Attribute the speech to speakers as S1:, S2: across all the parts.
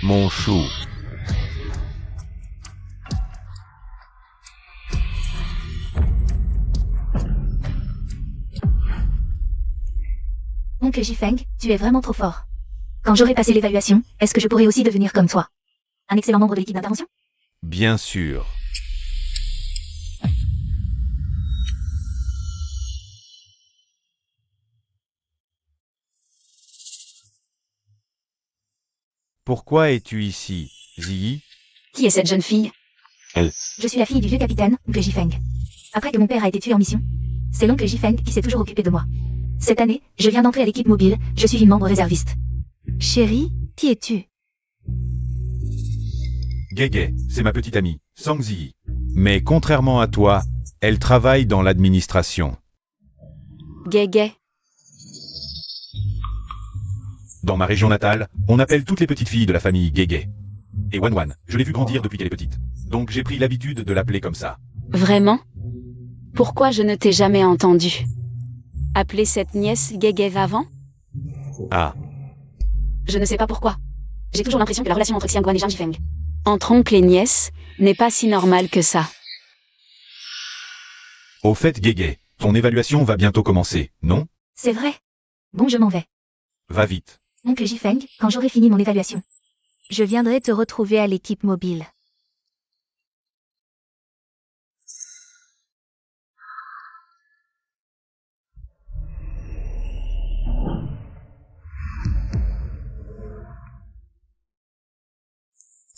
S1: mon chou.
S2: Oncle Jifeng, tu es vraiment trop fort. Quand j'aurai passé l'évaluation, est-ce que je pourrai aussi devenir comme toi? Un excellent membre de l'équipe d'intervention?
S1: Bien sûr. Pourquoi es-tu ici, Ziyi?
S2: Qui est cette jeune fille?
S1: Elle.
S2: Je suis la fille du vieux capitaine, Oncle Jifeng. Après que mon père a été tué en mission, c'est l'oncle Jifeng qui s'est toujours occupé de moi. Cette année, je viens d'entrer à l'équipe mobile, je suis une membre réserviste. Chérie, qui es-tu?
S1: Gege, c'est ma petite amie, Sang Ziyi. Mais contrairement à toi, elle travaille dans l'administration.
S3: Gege.
S1: Dans ma région natale, on appelle toutes les petites filles de la famille Gege. Et Wanwan, je l'ai vue grandir depuis qu'elle est petite. Donc j'ai pris l'habitude de l'appeler comme ça.
S3: Vraiment? Pourquoi je ne t'ai jamais entendu appeler cette nièce Gege avant?
S1: Ah,
S2: Je ne sais pas pourquoi. J'ai toujours l'impression que la relation entre Xiangguan et Zhang Jifeng.
S3: Entre oncle et nièce, n'est pas si normal que ça.
S1: au fait Gege, ton évaluation va bientôt commencer, non?
S2: C'est vrai. Bon, je m'en vais.
S1: Va vite.
S2: Oncle Jifeng, quand j'aurai fini mon évaluation, je viendrai te retrouver à l'équipe mobile.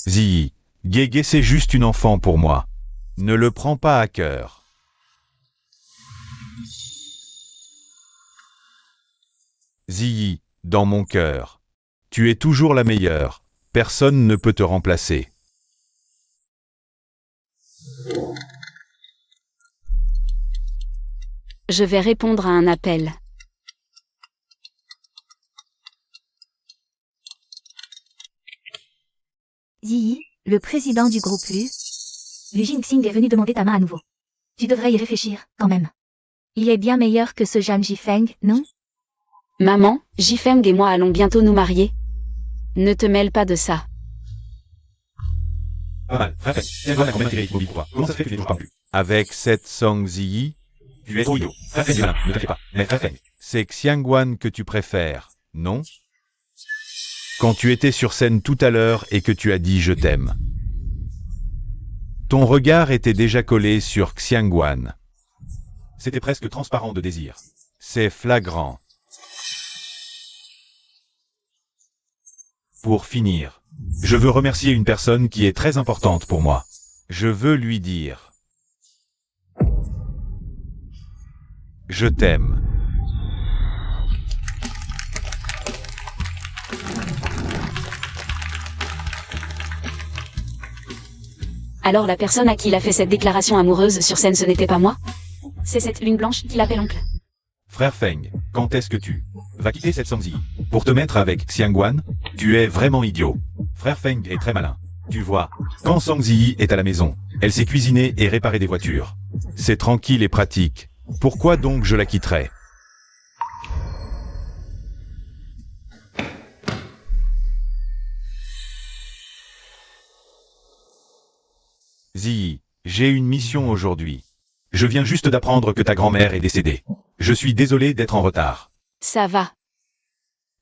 S1: Ziyi, Gege c'est juste une enfant pour moi. Ne le prends pas à cœur. Ziyi, dans mon cœur. Tu es toujours la meilleure. Personne ne peut te remplacer.
S3: Je vais répondre à un appel.
S2: Ziyi, le président du groupe Lu Jingxing est venu demander ta main à nouveau. Tu devrais y réfléchir, quand même. Il est bien meilleur que ce Zhang Jifeng, non?
S3: Maman, Jifeng et moi allons bientôt nous marier. Ne te mêle pas de ça.
S1: Pas mal. Raphaël, Xiangguan a quand même tiré l'équipe mobile pour toi. Comment ça se fait que tu n'es toujours pas plus? Avec cette Sang Ziyi, tu es trop idiot. Raphaël est malin, ne t'inquiète pas. Mais Raphaël, c'est Xiangguan que tu préfères, non? Quand tu étais sur scène tout à l'heure et que tu as dit « je t'aime », ton regard était déjà collé sur Xiangguan. C'était presque transparent de désir. C'est flagrant. Pour finir, je veux remercier une personne qui est très importante pour moi. Je veux lui dire « Je t'aime ».
S3: Alors la personne à qui il a fait cette déclaration amoureuse sur scène, ce n'était pas moi? C'est cette lune blanche qui l'appelle oncle.
S1: Frère Feng, quand est-ce que tu vas quitter cette Sang Ziyi pour te mettre avec Xiangguan? Tu es vraiment idiot. Frère Feng est très malin. Tu vois, quand Sang Ziyi est à la maison, elle sait cuisiner et réparer des voitures. C'est tranquille et pratique. Pourquoi donc je la quitterais? Ziyi, j'ai une mission aujourd'hui. Je viens juste d'apprendre que ta grand-mère est décédée. Je suis désolé d'être en retard.
S3: Ça va.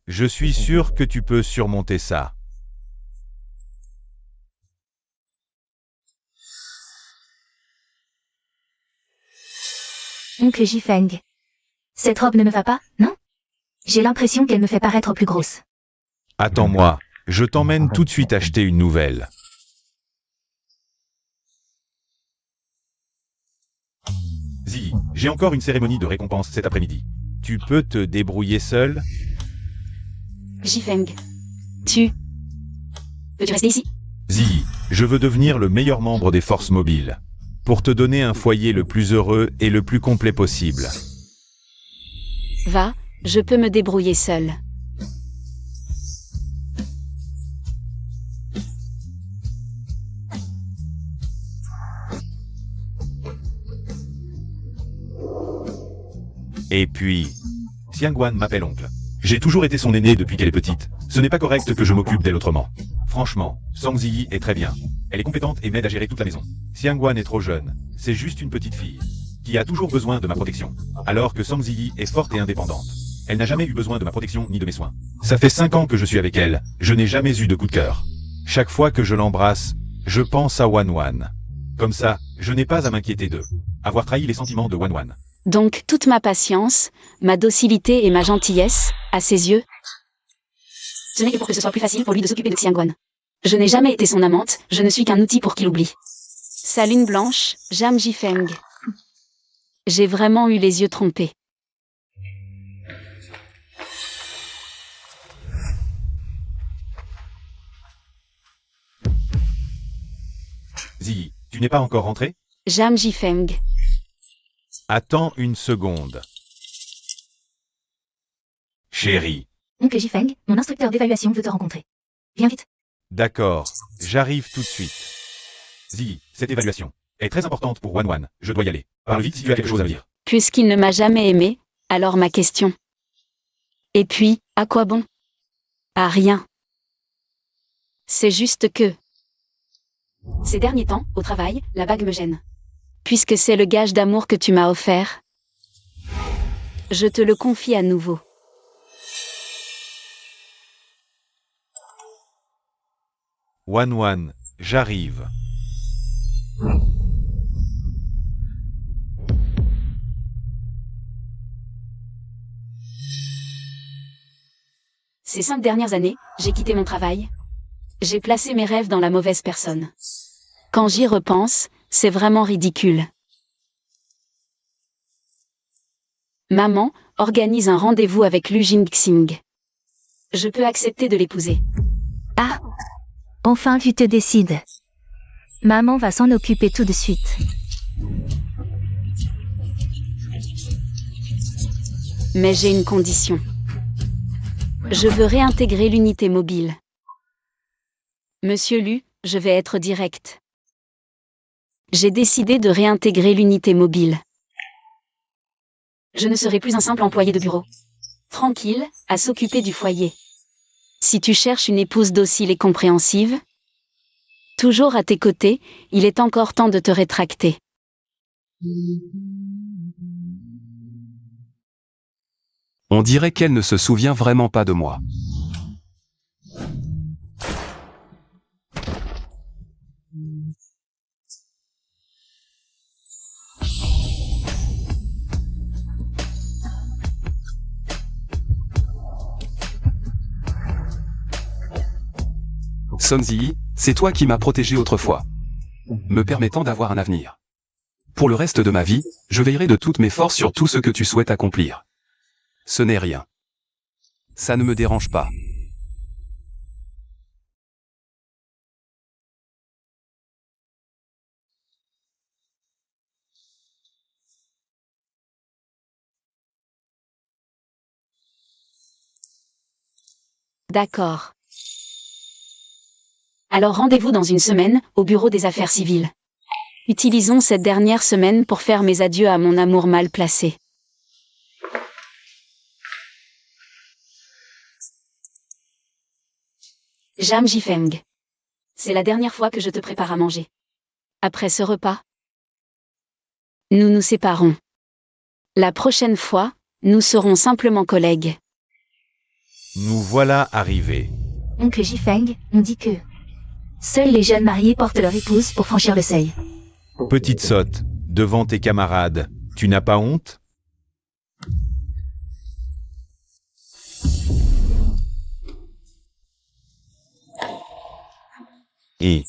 S1: Je suis sûr que tu peux surmonter ça.
S2: Oncle Jifeng. Cette robe ne me va pas, non? J'ai l'impression qu'elle me fait paraître plus grosse.
S1: Attends-moi, je t'emmène tout de suite acheter une nouvelle. Ziyi, j'ai encore une cérémonie de récompense cet après-midi. Tu peux te débrouiller seul?
S3: Jifeng. Tu.
S2: Peux-tu rester ici?
S1: Ziyi, je veux devenir le meilleur membre des forces mobiles. Pour te donner un foyer le plus heureux et le plus complet possible.
S3: Va, je peux me débrouiller seul.
S1: Et puis, Xiangguan m'appelle oncle. J'ai toujours été son aînée depuis qu'elle est petite. Ce n'est pas correct que je m'occupe d'elle autrement. Franchement, Song Ziyi est très bien. Elle est compétente et m'aide à gérer toute la maison. Xiangwan est trop jeune. C'est juste une petite fille. Qui a toujours besoin de ma protection. Alors que Song Ziyi est forte et indépendante. Elle n'a jamais eu besoin de ma protection ni de mes soins. Ça fait 5 ans que je suis avec elle. Je n'ai jamais eu de coup de cœur. Chaque fois que je l'embrasse, je pense à Wanwan. Comme ça, je n'ai pas à m'inquiéter d'eux. Avoir trahi les sentiments de Wanwan.
S3: Donc toute ma patience, ma docilité et ma gentillesse, à ses yeux, ce n'est que pour que ce soit plus facile pour lui de s'occuper de Xiangwan. Je n'ai jamais été son amante, je ne suis qu'un outil pour qu'il oublie. Sa lune blanche, Jam Jifeng. J'ai vraiment eu les yeux trompés.
S1: Ziyi, tu n'es pas encore rentré?
S3: Jam Jifeng.
S1: Attends une seconde. Chérie.
S2: Oncle Jifeng, mon instructeur d'évaluation veut te rencontrer. Viens vite.
S1: D'accord, j'arrive tout de suite. Ziyi, cette évaluation est très importante pour Wanwan. Je dois y aller. Parle vite si tu as quelque chose à me dire.
S3: Puisqu'il ne m'a jamais aimé, alors ma question. Et puis, à quoi bon? À rien. C'est juste que... Ces derniers temps, au travail, la bague me gêne. Puisque c'est le gage d'amour que tu m'as offert, je te le confie à nouveau.
S1: Wanwan, j'arrive.
S3: Ces 5 dernières années, j'ai quitté mon travail. J'ai placé mes rêves dans la mauvaise personne. Quand j'y repense, c'est vraiment ridicule. Maman organise un rendez-vous avec Lu Jingxing. Je peux accepter de l'épouser.
S2: Ah, enfin tu te décides. Maman va s'en occuper tout de suite.
S3: Mais j'ai une condition. Je veux réintégrer l'unité mobile. Monsieur Lu, je vais être direct. J'ai décidé de réintégrer l'unité mobile. Je ne serai plus un simple employé de bureau. Tranquille, à s'occuper du foyer. Si tu cherches une épouse docile et compréhensive, toujours à tes côtés, il est encore temps de te rétracter.
S4: On dirait qu'elle ne se souvient vraiment pas de moi. Song Ziyi, c'est toi qui m'as protégé autrefois, me permettant d'avoir un avenir. Pour le reste de ma vie, je veillerai de toutes mes forces sur tout ce que tu souhaites accomplir. Ce n'est rien. Ça ne me dérange pas.
S3: D'accord. Alors rendez-vous dans une semaine, au bureau des affaires civiles. Utilisons cette dernière semaine pour faire mes adieux à mon amour mal placé. Jam Jifeng. C'est la dernière fois que je te prépare à manger. Après ce repas, nous nous séparons. La prochaine fois, nous serons simplement collègues.
S1: Nous voilà arrivés.
S2: Oncle Jifeng, on dit que seuls les jeunes mariés portent leur épouse pour franchir le seuil.
S1: Petite sotte, devant tes camarades, tu n'as pas honte? Et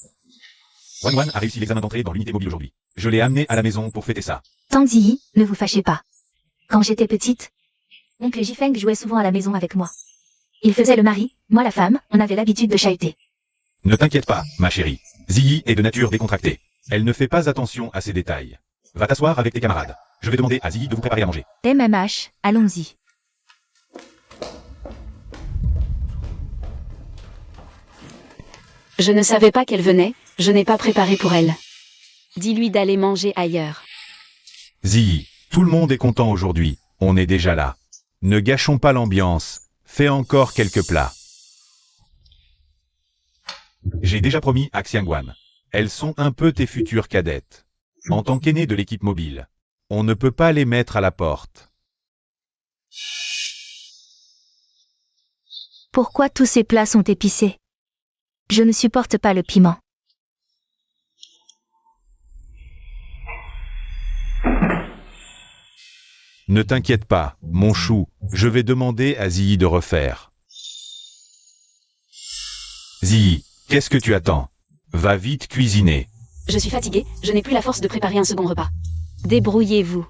S1: Wanwan a réussi l'examen d'entrée dans l'unité mobile aujourd'hui. Je l'ai amené à la maison pour fêter ça.
S2: Tang Ziyi, ne vous fâchez pas. Quand j'étais petite, oncle Jifeng jouait souvent à la maison avec moi. Il faisait le mari, moi la femme, on avait l'habitude de chahuter.
S1: Ne t'inquiète pas, ma chérie. Ziyi est de nature décontractée. Elle ne fait pas attention à ces détails. Va t'asseoir avec tes camarades. Je vais demander à Ziyi de vous préparer à manger.
S2: MMH, allons-y.
S3: Je ne savais pas qu'elle venait, je n'ai pas préparé pour elle. Dis-lui d'aller manger ailleurs.
S1: Ziyi, tout le monde est content aujourd'hui. On est déjà là. Ne gâchons pas l'ambiance. fais encore quelques plats. J'ai déjà promis à Xiangwan. Elles sont un peu tes futures cadettes. En tant qu'aîné de l'équipe mobile, on ne peut pas les mettre à la porte.
S2: Pourquoi tous ces plats sont épicés? Je ne supporte pas le piment.
S1: Ne t'inquiète pas, mon chou, je vais demander à Ziyi de refaire. Ziyi, qu'est-ce que tu attends? Va vite cuisiner.
S3: Je suis fatiguée, je n'ai plus la force de préparer un second repas. Débrouillez-vous.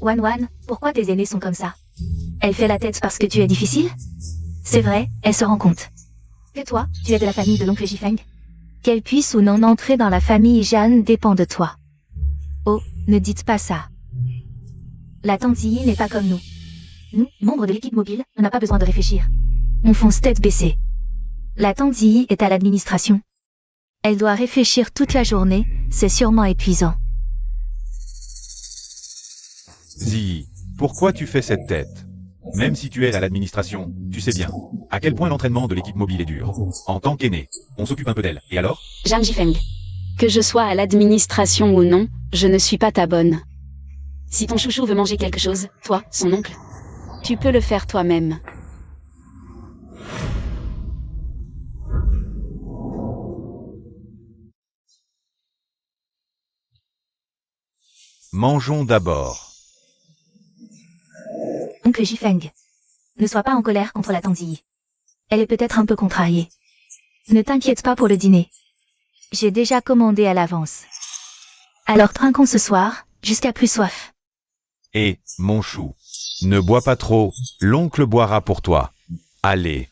S2: Wan Wan, pourquoi tes aînés sont comme ça? Elle fait la tête parce que tu es difficile? C'est vrai, elle se rend compte. Que toi, tu es de la famille de l'oncle Jifeng? Qu'elle puisse ou non entrer dans la famille Jeanne dépend de toi. Oh, ne dites pas ça. La tante Ziyi n'est pas comme nous. Nous, membres de l'équipe mobile, on n'a pas besoin de réfléchir. On fonce tête baissée. La tante Ziyi est à l'administration. Elle doit réfléchir toute la journée, c'est sûrement épuisant.
S1: Ziyi, pourquoi tu fais cette tête? Même si tu es à l'administration, tu sais bien à quel point l'entraînement de l'équipe mobile est dur. En tant qu'aîné, on s'occupe un peu d'elle. Et alors?
S3: Jeanne Jifeng. Que je sois à l'administration ou non, je ne suis pas ta bonne. Si ton chouchou veut manger quelque chose, toi, son oncle, tu peux le faire toi-même.
S1: Mangeons d'abord.
S2: Oncle Jifeng. Ne sois pas en colère contre la tante Ziyi. Elle est peut-être un peu contrariée. Ne t'inquiète pas pour le dîner. J'ai déjà commandé à l'avance. Alors trinquons ce soir, jusqu'à plus soif.
S1: Et, mon chou, ne bois pas trop, l'oncle boira pour toi. Allez.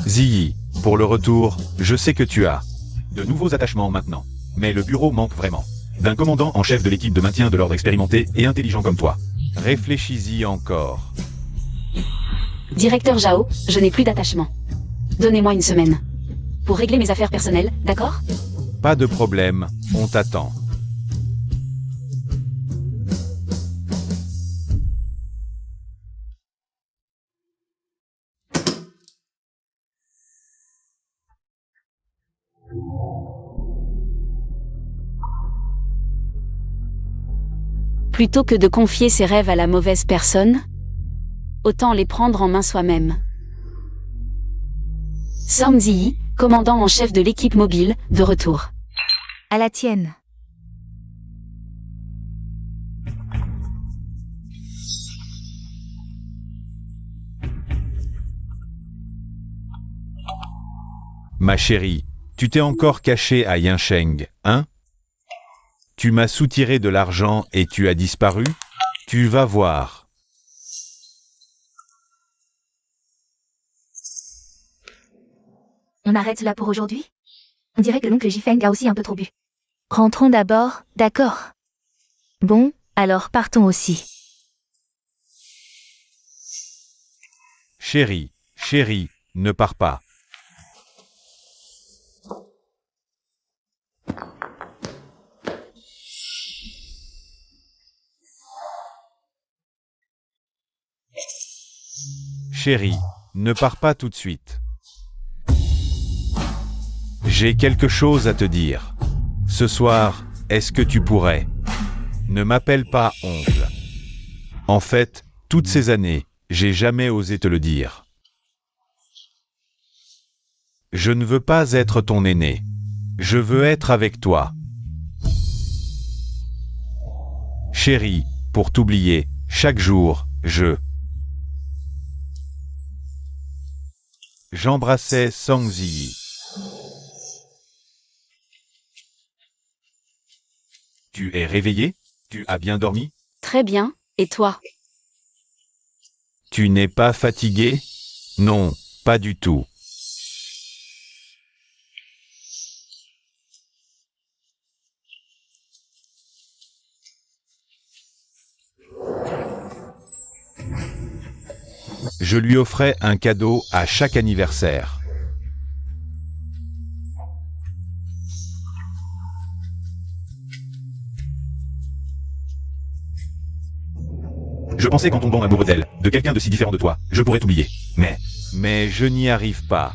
S1: Ziyi, pour le retour, je sais que tu as de nouveaux attachements maintenant. Mais le bureau manque vraiment d'un commandant en chef de l'équipe de maintien de l'ordre expérimenté et intelligent comme toi. Réfléchis-y encore.
S3: Directeur Zhao, je n'ai plus d'attachement. Donnez-moi une semaine. Pour régler mes affaires personnelles, d'accord?
S1: Pas de problème, on t'attend.
S3: Plutôt que de confier ses rêves à la mauvaise personne, autant les prendre en main soi-même. Song Ziyi, commandant en chef de l'équipe mobile, de retour.
S2: À la tienne.
S1: Ma chérie, tu t'es encore caché à Yinsheng, hein? Tu m'as soutiré de l'argent et tu as disparu? Tu vas voir.
S2: On arrête là pour aujourd'hui? On dirait que l'oncle Jifeng a aussi un peu trop bu. Rentrons d'abord, d'accord? Bon, alors partons aussi.
S1: Chérie, chérie, ne pars pas. Chérie, ne pars pas tout de suite. J'ai quelque chose à te dire. Ce soir, est-ce que tu pourrais? Ne m'appelle pas oncle. En fait, toutes ces années, j'ai jamais osé te le dire. Je ne veux pas être ton aîné. Je veux être avec toi. Chérie, pour t'oublier, chaque jour, j'embrassais Song Ziyi. Tu es réveillé? Tu as bien dormi?
S3: Très bien, et toi?
S1: Tu n'es pas fatigué? Non, pas du tout. Je lui offrais un cadeau à chaque anniversaire. Je pensais qu'en tombant amoureux d'elle, de quelqu'un de si différent de toi, je pourrais t'oublier. Mais je n'y arrive pas.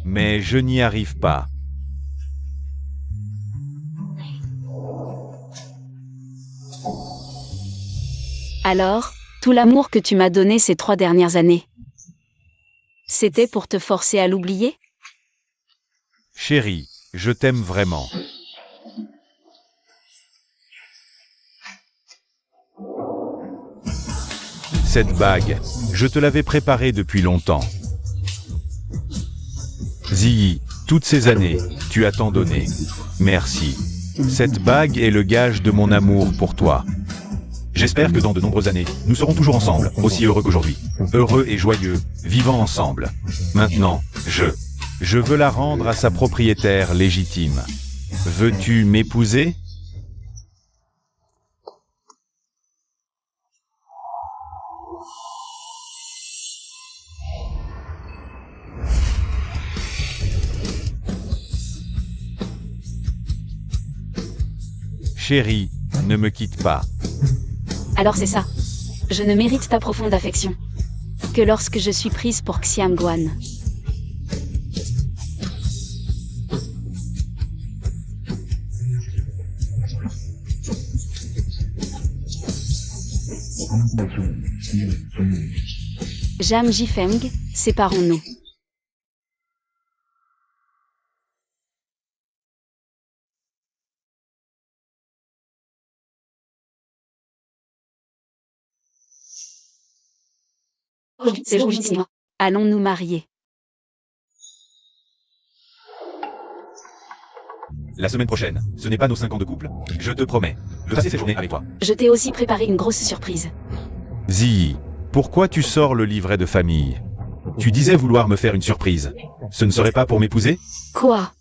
S1: Mais je n'y arrive pas.
S3: Alors, tout l'amour que tu m'as donné ces 3 dernières années, c'était pour te forcer à l'oublier?
S1: Chérie, je t'aime vraiment. Cette bague, je te l'avais préparée depuis longtemps. Zii, toutes ces années, tu as tant donné. Merci. Cette bague est le gage de mon amour pour toi. J'espère que dans de nombreuses années, nous serons toujours ensemble, aussi heureux qu'aujourd'hui. Heureux et joyeux, vivant ensemble. Maintenant, je veux la rendre à sa propriétaire légitime. Veux-tu m'épouser ? Chérie, ne me quitte pas.
S3: Alors c'est ça. Je ne mérite ta profonde affection que lorsque je suis prise pour Xiangguan. Zhang Jifeng, séparons-nous. C'est jour du cinéma. Allons nous marier.
S1: La semaine prochaine, ce n'est pas nos 5 ans de couple. Je te promets de passer cette journée avec toi.
S3: Je t'ai aussi préparé une grosse surprise.
S1: Zii, pourquoi tu sors le livret de famille? Tu disais vouloir me faire une surprise. Ce ne serait pas pour m'épouser?
S3: Quoi?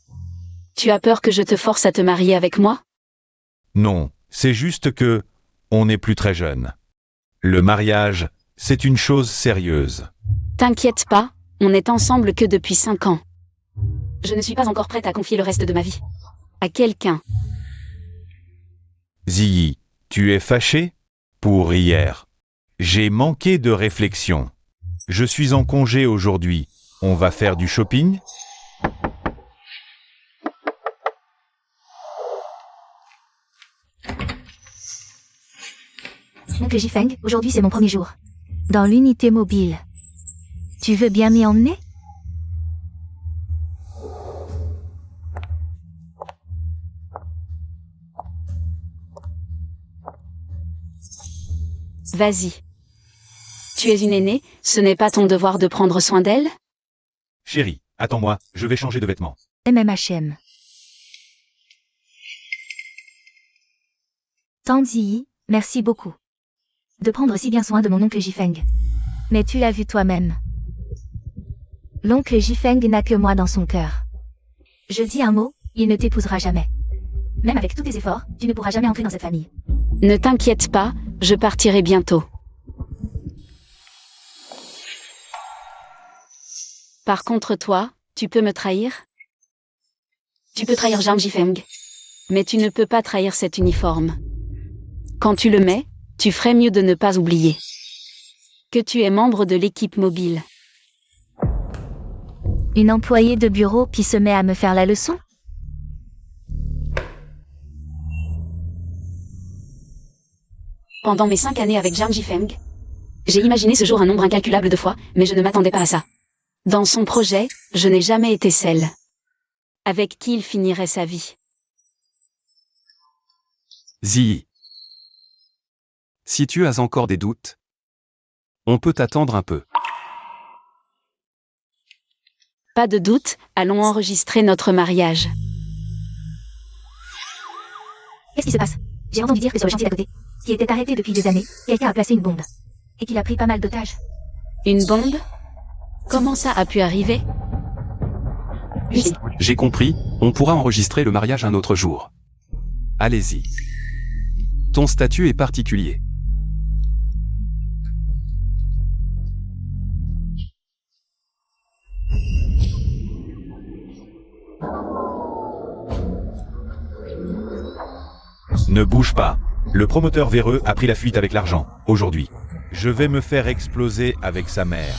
S3: Tu as peur que je te force à te marier avec moi?
S1: Non, c'est juste que on n'est plus très jeune. Le mariage, c'est une chose sérieuse.
S3: T'inquiète pas, on n'est ensemble que depuis 5 ans. Je ne suis pas encore prête à confier le reste de ma vie à quelqu'un.
S1: Zii, tu es fâché? Pour hier. J'ai manqué de réflexion. Je suis en congé aujourd'hui. On va faire du shopping?
S2: Oncle Jifeng, aujourd'hui c'est mon premier jour. Dans l'unité mobile. Tu veux bien m'y emmener?
S3: Vas-y. Tu es une aînée, ce n'est pas ton devoir de prendre soin d'elle?
S1: Chérie, attends-moi, je vais changer de vêtements.
S2: MMHM. Tanzi, merci beaucoup. De prendre si bien soin de mon oncle Jifeng. Mais tu l'as vu toi-même. L'oncle Jifeng n'a que moi dans son cœur. Je dis un mot, il ne t'épousera jamais. Même avec tous tes efforts, tu ne pourras jamais entrer dans cette famille.
S3: Ne t'inquiète pas, je partirai bientôt. Par contre toi, tu peux me trahir? Tu peux trahir Zhang Jifeng. Mais tu ne peux pas trahir cet uniforme. Quand tu le mets, tu ferais mieux de ne pas oublier que tu es membre de l'équipe mobile.
S2: Une employée de bureau qui se met à me faire la leçon?
S3: Pendant mes 5 années avec Zhang Jifeng, j'ai imaginé ce jour un nombre incalculable de fois, mais je ne m'attendais pas à ça. Dans son projet, je n'ai jamais été celle avec qui il finirait sa vie.
S4: Zii. Si tu as encore des doutes, on peut attendre un peu.
S3: Pas de doute, allons enregistrer notre mariage.
S2: Qu'est-ce qui se passe? J'ai entendu dire que sur le chantier d'à côté, qui était arrêté depuis des années, quelqu'un a placé une bombe. Et qu'il a pris pas mal d'otages.
S3: Une bombe? Comment ça a pu arriver?
S4: J'ai compris, on pourra enregistrer le mariage un autre jour. Allez-y. Ton statut est particulier.
S1: Ne bouge pas. Le promoteur véreux a pris la fuite avec l'argent, aujourd'hui. Je vais me faire exploser avec sa mère.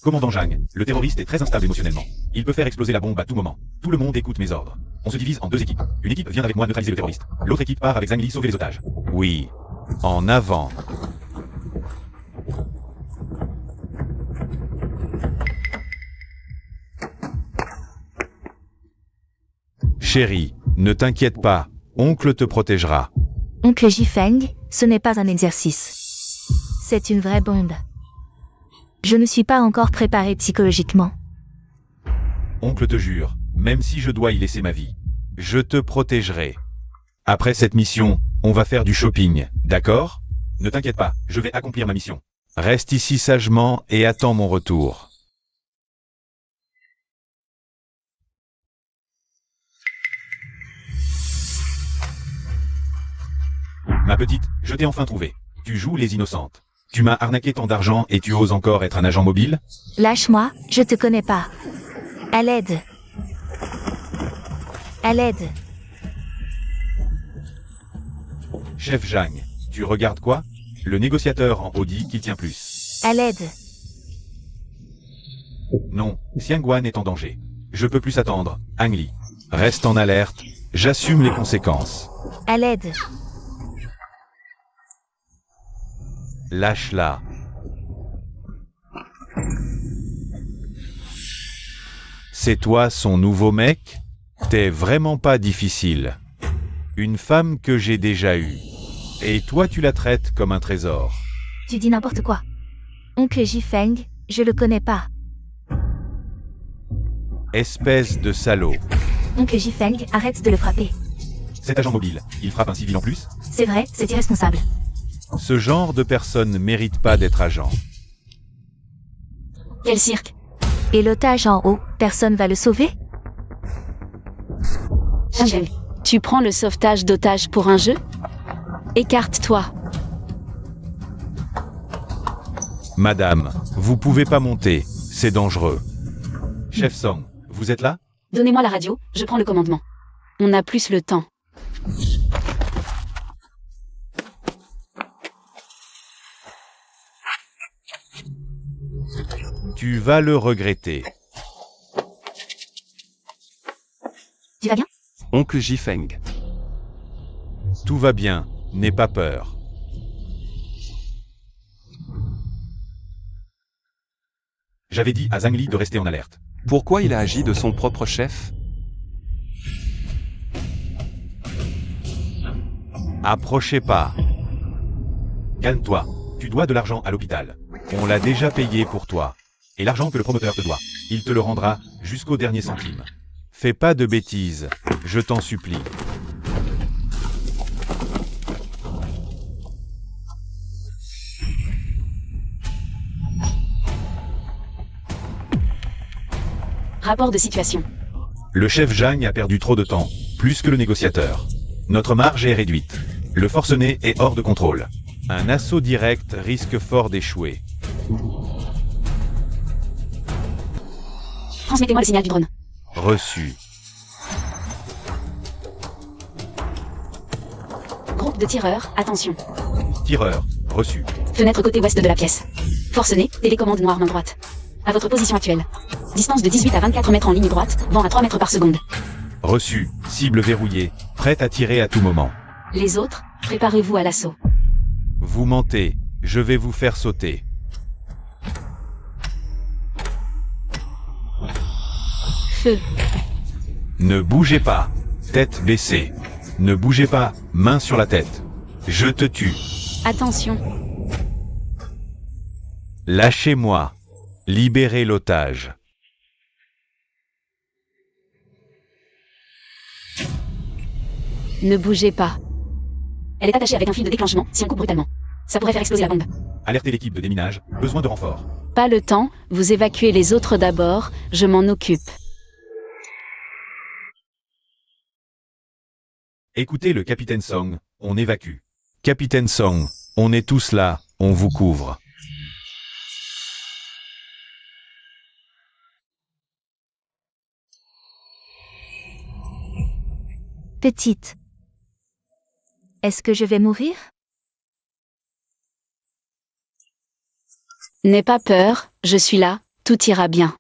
S1: Commandant Zhang, le terroriste est très instable émotionnellement. Il peut faire exploser la bombe à tout moment. Tout le monde écoute mes ordres. On se divise en deux équipes. Une équipe vient avec moi neutraliser le terroriste. L'autre équipe part avec Zhang Li sauver les otages. Oui. En avant. Chérie, ne t'inquiète pas. Oncle te protégera.
S2: Oncle Jifeng, ce n'est pas un exercice. C'est une vraie bombe. Je ne suis pas encore préparé psychologiquement.
S1: Oncle te jure, même si je dois y laisser ma vie, je te protégerai. Après cette mission, on va faire du shopping, d'accord? Ne t'inquiète pas, je vais accomplir ma mission. Reste ici sagement et attends mon retour. Ma petite, je t'ai enfin trouvé. Tu joues les innocentes. Tu m'as arnaqué tant d'argent et tu oses encore être un agent mobile?
S2: Lâche-moi, je te connais pas. À l'aide. À l'aide.
S1: Chef Zhang, tu regardes quoi? Le négociateur en Audi qui tient plus.
S2: À l'aide.
S1: Non, Xiangguan est en danger. Je peux plus attendre, Ang Li. Reste en alerte, j'assume les conséquences.
S2: À l'aide.
S1: Lâche-la. C'est toi son nouveau mec? T'es vraiment pas difficile. Une femme que j'ai déjà eue. Et toi tu la traites comme un trésor.
S2: Tu dis n'importe quoi. Oncle Jifeng, je le connais pas.
S1: Espèce de salaud.
S2: Oncle Jifeng, arrête de le frapper.
S1: Cet agent mobile, il frappe un civil en plus?
S2: C'est vrai, c'est irresponsable.
S1: Ce genre de personne ne mérite pas d'être agent.
S3: Quel cirque.
S2: Et l'otage en haut, personne va le sauver?
S3: Zhang, tu prends le sauvetage d'otages pour un jeu? Écarte-toi.
S1: Madame, vous pouvez pas monter, c'est dangereux. Chef Song, vous êtes là?
S3: Donnez-moi la radio, je prends le commandement. On a plus le temps.
S1: Tu vas le regretter.
S2: Tu vas bien?
S4: Oncle Jifeng.
S1: Tout va bien, n'aie pas peur. J'avais dit à Zhang Li de rester en alerte.
S4: Pourquoi il a agi de son propre chef?
S1: Approchez pas. Calme-toi, tu dois de l'argent à l'hôpital. On l'a déjà payé pour toi. Et l'argent que le promoteur te doit, il te le rendra jusqu'au dernier centime. Fais pas de bêtises, je t'en supplie.
S3: Rapport de situation.
S1: Le chef Zhang a perdu trop de temps, plus que le négociateur. Notre marge est réduite. Le forcené est hors de contrôle. Un assaut direct risque fort d'échouer.
S3: Transmettez-moi le signal du drone.
S1: Reçu.
S3: Groupe de tireurs, attention.
S1: Tireur, reçu.
S3: Fenêtre côté ouest de la pièce. Forcené, télécommande noire main droite. À votre position actuelle. Distance de 18 à 24 mètres en ligne droite, vent à 3 mètres par seconde.
S1: Reçu. Cible verrouillée, prête à tirer à tout moment.
S3: Les autres, préparez-vous à l'assaut.
S1: Vous mentez, je vais vous faire sauter.
S3: Feu.
S1: Ne bougez pas. Tête baissée. Ne bougez pas, main sur la tête. Je te tue.
S3: Attention.
S1: Lâchez-moi. Libérez l'otage.
S3: Ne bougez pas. Elle est attachée avec un fil de déclenchement, si on coupe brutalement. Ça pourrait faire exploser la bombe.
S1: Alertez l'équipe de déminage, besoin de renfort.
S3: Pas le temps, vous évacuez les autres d'abord, je m'en occupe.
S1: Écoutez le capitaine Song, on évacue. Capitaine Song, On est tous là, on vous couvre.
S2: Petite. Est-ce que je vais mourir?
S3: N'aie pas peur, je suis là, tout ira bien.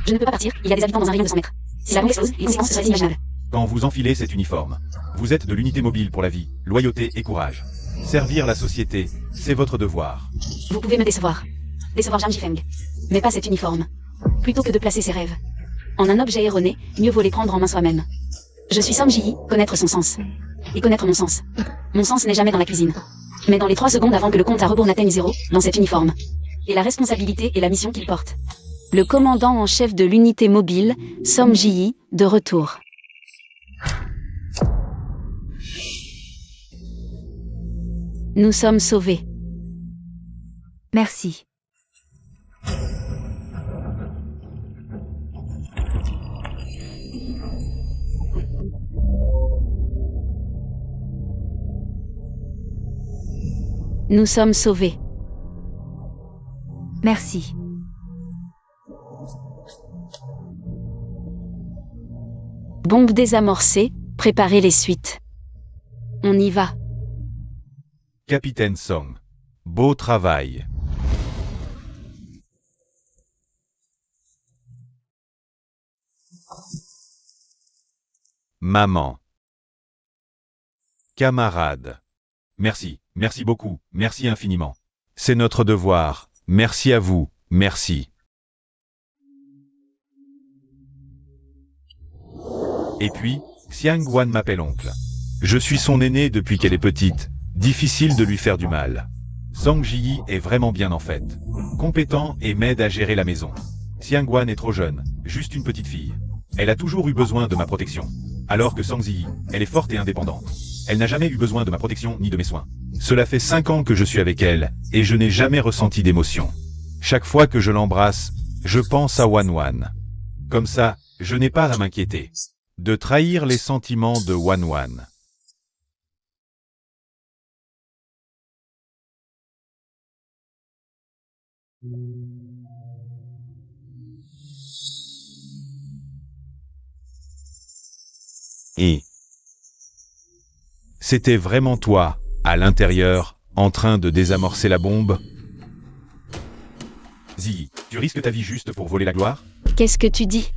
S3: Je ne peux pas partir, il y a des habitants dans un rayon de 100 mètres. Si la bombe explose, les conséquences seraient inimaginables.
S1: Quand vous enfilez cet uniforme, vous êtes de l'unité mobile pour la vie, loyauté et courage. Servir la société, c'est votre devoir.
S3: Vous pouvez me décevoir. Décevoir Zhang Jifeng. Mais pas cet uniforme. Plutôt que de placer ses rêves en un objet erroné, mieux vaut les prendre en main soi-même. Je suis Song Ji, connaître son sens. Et connaître mon sens. Mon sens n'est jamais dans la cuisine. Mais dans les 3 secondes avant que le compte à rebours n'atteigne 0, dans cet uniforme. Et la responsabilité et la mission qu'il porte. Le commandant en chef de l'unité mobile, Song Ji, de retour. Nous sommes sauvés.
S2: Merci.
S3: Nous sommes sauvés.
S2: Merci.
S3: Bombe désamorcée, préparez les suites. On y va.
S1: Capitaine Song. Beau travail. Maman. Camarade. Merci, merci beaucoup, merci infiniment. C'est notre devoir. Merci à vous, merci. Et puis, Xiang Guan m'appelle oncle. Je suis son aîné depuis qu'elle est petite. Difficile de lui faire du mal. Song Ji est vraiment bien en fait. Compétent et m'aide à gérer la maison. Xiang Guan est trop jeune, juste une petite fille. Elle a toujours eu besoin de ma protection. Alors que Song Ji, elle est forte et indépendante. Elle n'a jamais eu besoin de ma protection ni de mes soins. Cela fait 5 ans que je suis avec elle, et je n'ai jamais ressenti d'émotion. Chaque fois que je l'embrasse, je pense à Wanwan. Comme ça, je n'ai pas à m'inquiéter de trahir les sentiments de Wanwan. Et c'était vraiment toi, à l'intérieur, en train de désamorcer la bombe? Zi, tu risques ta vie juste pour voler la gloire?
S3: Qu'est-ce que tu dis?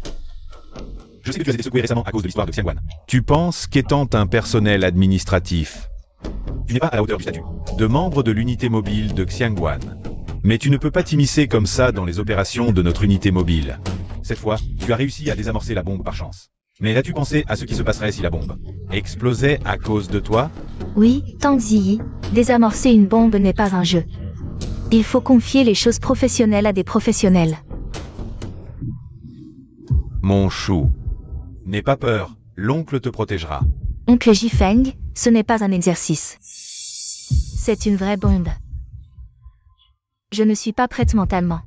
S1: Je sais que tu as été secoué récemment à cause de l'histoire de Xiangguan. Tu penses qu'étant un personnel administratif, tu n'es pas à la hauteur du statut de membre de l'unité mobile de Xiangguan. Mais tu ne peux pas t'immiscer comme ça dans les opérations de notre unité mobile. Cette fois, tu as réussi à désamorcer la bombe par chance. Mais as-tu pensé à ce qui se passerait si la bombe explosait à cause de toi?
S2: Oui, Tang Ziyi, désamorcer une bombe n'est pas un jeu. Il faut confier les choses professionnelles à des professionnels.
S1: Mon chou. N'aie pas peur, l'oncle te protégera.
S2: Oncle Jifeng, ce n'est pas un exercice. C'est une vraie bombe. Je ne suis pas prête mentalement.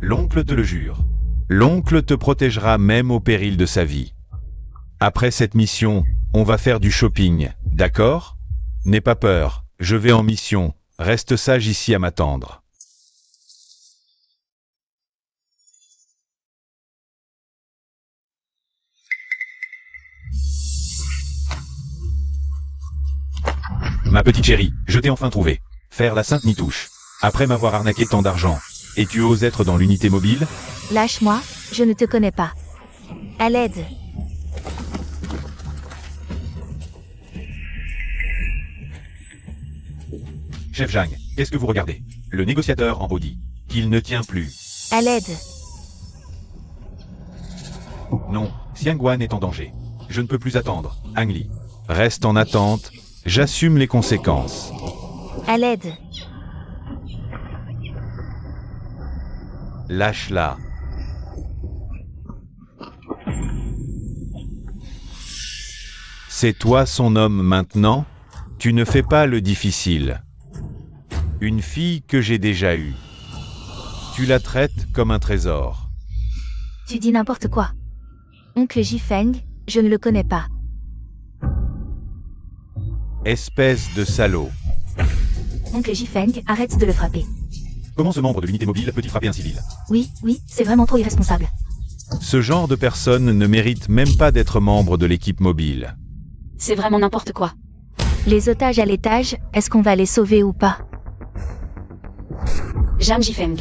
S1: L'oncle te le jure. L'oncle te protégera même au péril de sa vie. Après cette mission, on va faire du shopping, d'accord? N'aie pas peur, je vais en mission, reste sage ici à m'attendre. Ma petite chérie, je t'ai enfin trouvé. Faire la sainte nitouche. Après m'avoir arnaqué tant d'argent. Et tu oses être dans l'unité mobile?
S2: Lâche-moi, je ne te connais pas. À l'aide.
S1: Chef Zhang, qu'est-ce que vous regardez? Le négociateur en Audi. Qu'il ne tient plus.
S2: À l'aide.
S1: Non, Xiangguan est en danger. Je ne peux plus attendre. Ang Li. Reste en attente. J'assume les conséquences.
S2: À l'aide.
S1: Lâche-la. C'est toi son homme maintenant? Tu ne fais pas le difficile. Une fille que j'ai déjà eue. Tu la traites comme un trésor.
S2: Tu dis n'importe quoi. Oncle Jifeng, je ne le connais pas.
S1: Espèce de salaud.
S2: Oncle Jifeng, arrête de le frapper.
S1: Comment ce membre de l'unité mobile peut-il frapper un civil?
S2: Oui, c'est vraiment trop irresponsable.
S1: Ce genre de personne ne mérite même pas d'être membre de l'équipe mobile.
S3: C'est vraiment n'importe quoi.
S2: Les otages à l'étage, est-ce qu'on va les sauver ou pas?
S3: Zhang Jifeng.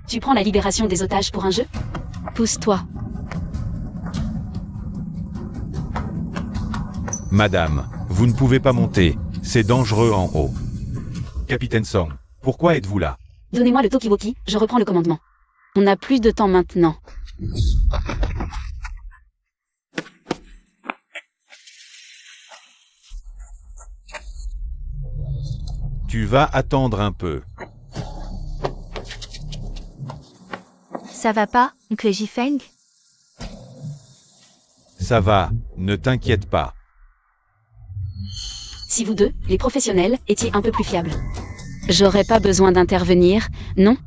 S3: Tu prends la libération des otages pour un jeu? Pousse-toi.
S1: Madame, vous ne pouvez pas monter, c'est dangereux en haut. Capitaine Song, pourquoi êtes-vous là?
S3: Donnez-moi le talkie-walkie, je reprends le commandement. On n'a plus de temps maintenant.
S1: Tu vas attendre un peu.
S2: Ça va pas, oncle Jifeng?
S1: Ça va, ne t'inquiète pas.
S3: Si vous deux, les professionnels, étiez un peu plus fiables. J'aurais pas besoin d'intervenir, non?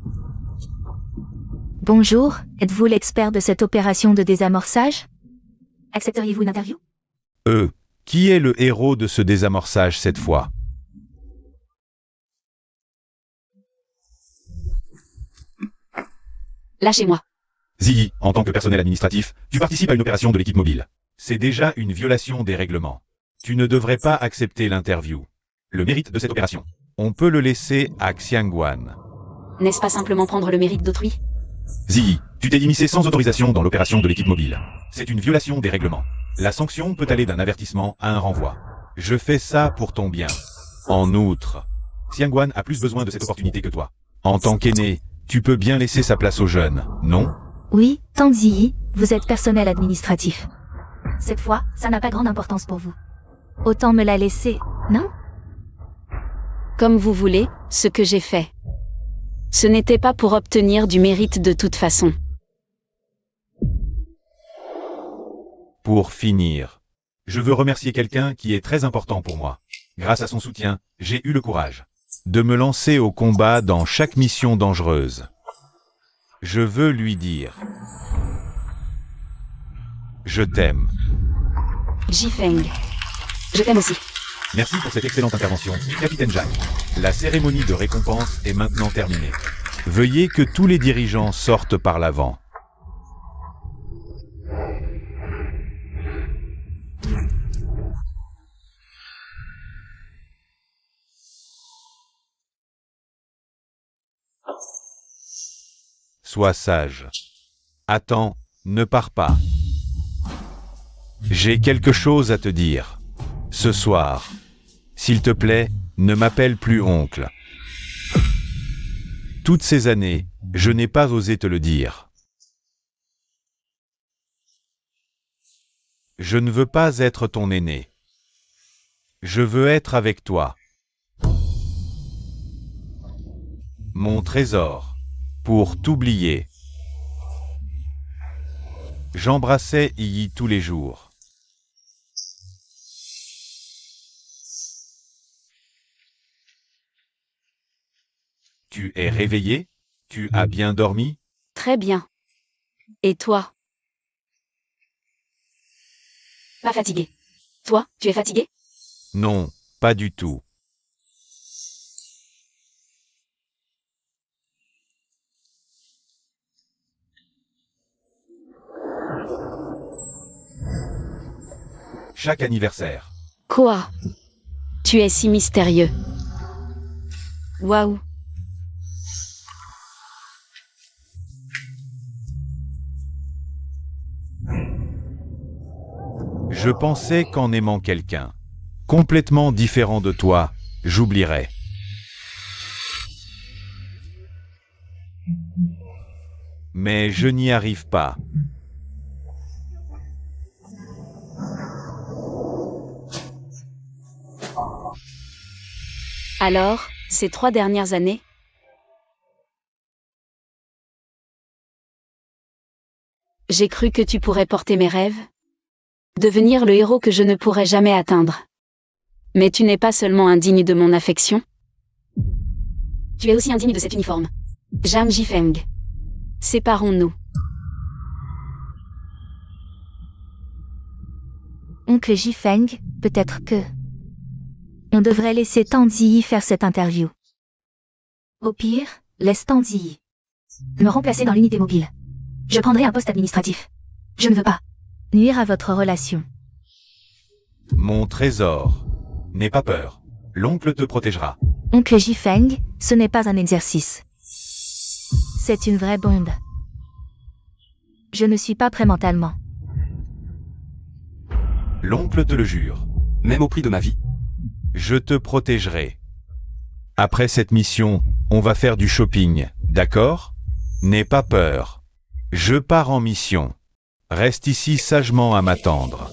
S2: Bonjour, êtes-vous l'expert de cette opération de désamorçage? Accepteriez-vous une interview?
S1: Qui est le héros de ce désamorçage cette fois?
S3: Lâchez-moi.
S1: Ziyi, en tant que personnel administratif, tu participes à une opération de l'équipe mobile. C'est déjà une violation des règlements. Tu ne devrais pas accepter l'interview. Le mérite de cette opération, on peut le laisser à Xiangwan.
S3: N'est-ce pas simplement prendre le mérite d'autrui?
S1: Ziyi, tu t'es immiscé sans autorisation dans l'opération de l'équipe mobile. C'est une violation des règlements. La sanction peut aller d'un avertissement à un renvoi. Je fais ça pour ton bien. En outre, Xiangwan a plus besoin de cette opportunité que toi. En tant qu'aîné, tu peux bien laisser sa place aux jeunes, non?
S2: Oui, Tang Ziyi, vous êtes personnel administratif. Cette fois, ça n'a pas grande importance pour vous. Autant me la laisser, non?
S3: Comme vous voulez, ce que j'ai fait. Ce n'était pas pour obtenir du mérite de toute façon.
S1: Pour finir, je veux remercier quelqu'un qui est très important pour moi. Grâce à son soutien, j'ai eu le courage de me lancer au combat dans chaque mission dangereuse. Je veux lui dire: je t'aime.
S3: Jifeng. Je t'aime aussi.
S1: Merci pour cette excellente intervention, Capitaine Jack. La cérémonie de récompense est maintenant terminée. Veuillez que tous les dirigeants sortent par l'avant. Sois sage. Attends, ne pars pas. J'ai quelque chose à te dire. Ce soir. S'il te plaît, ne m'appelle plus oncle. Toutes ces années, je n'ai pas osé te le dire. Je ne veux pas être ton aîné. Je veux être avec toi. Mon trésor. Pour t'oublier. J'embrassais Yi tous les jours. Tu es réveillé? Tu as bien dormi?
S3: Très bien. Et toi? Pas fatigué. Toi, tu es fatigué?
S1: Non, pas du tout. Chaque anniversaire.
S3: Quoi? Tu es si mystérieux. Waouh.
S1: Je pensais qu'en aimant quelqu'un complètement différent de toi, j'oublierais. Mais je n'y arrive pas.
S3: Alors, ces 3 dernières années? J'ai cru que tu pourrais porter mes rêves. Devenir le héros que je ne pourrai jamais atteindre. Mais tu n'es pas seulement indigne de mon affection. Tu es aussi indigne de cet uniforme. Zhang Jifeng. Séparons-nous.
S2: Oncle Jifeng, peut-être que... On devrait laisser Tang Ziyi faire cette interview. Au pire, laisse Tang Ziyi me remplacer dans l'unité mobile. Je prendrai un poste administratif. Je ne veux pas nuire à votre relation.
S1: Mon trésor. N'aie pas peur. L'oncle te protégera.
S2: Oncle Jifeng, ce n'est pas un exercice. C'est une vraie bombe. Je ne suis pas prêt mentalement.
S1: L'oncle te le jure.
S4: Même au prix de ma vie.
S1: Je te protégerai. Après cette mission, on va faire du shopping, d'accord? N'aie pas peur. Je pars en mission. Reste ici sagement à m'attendre.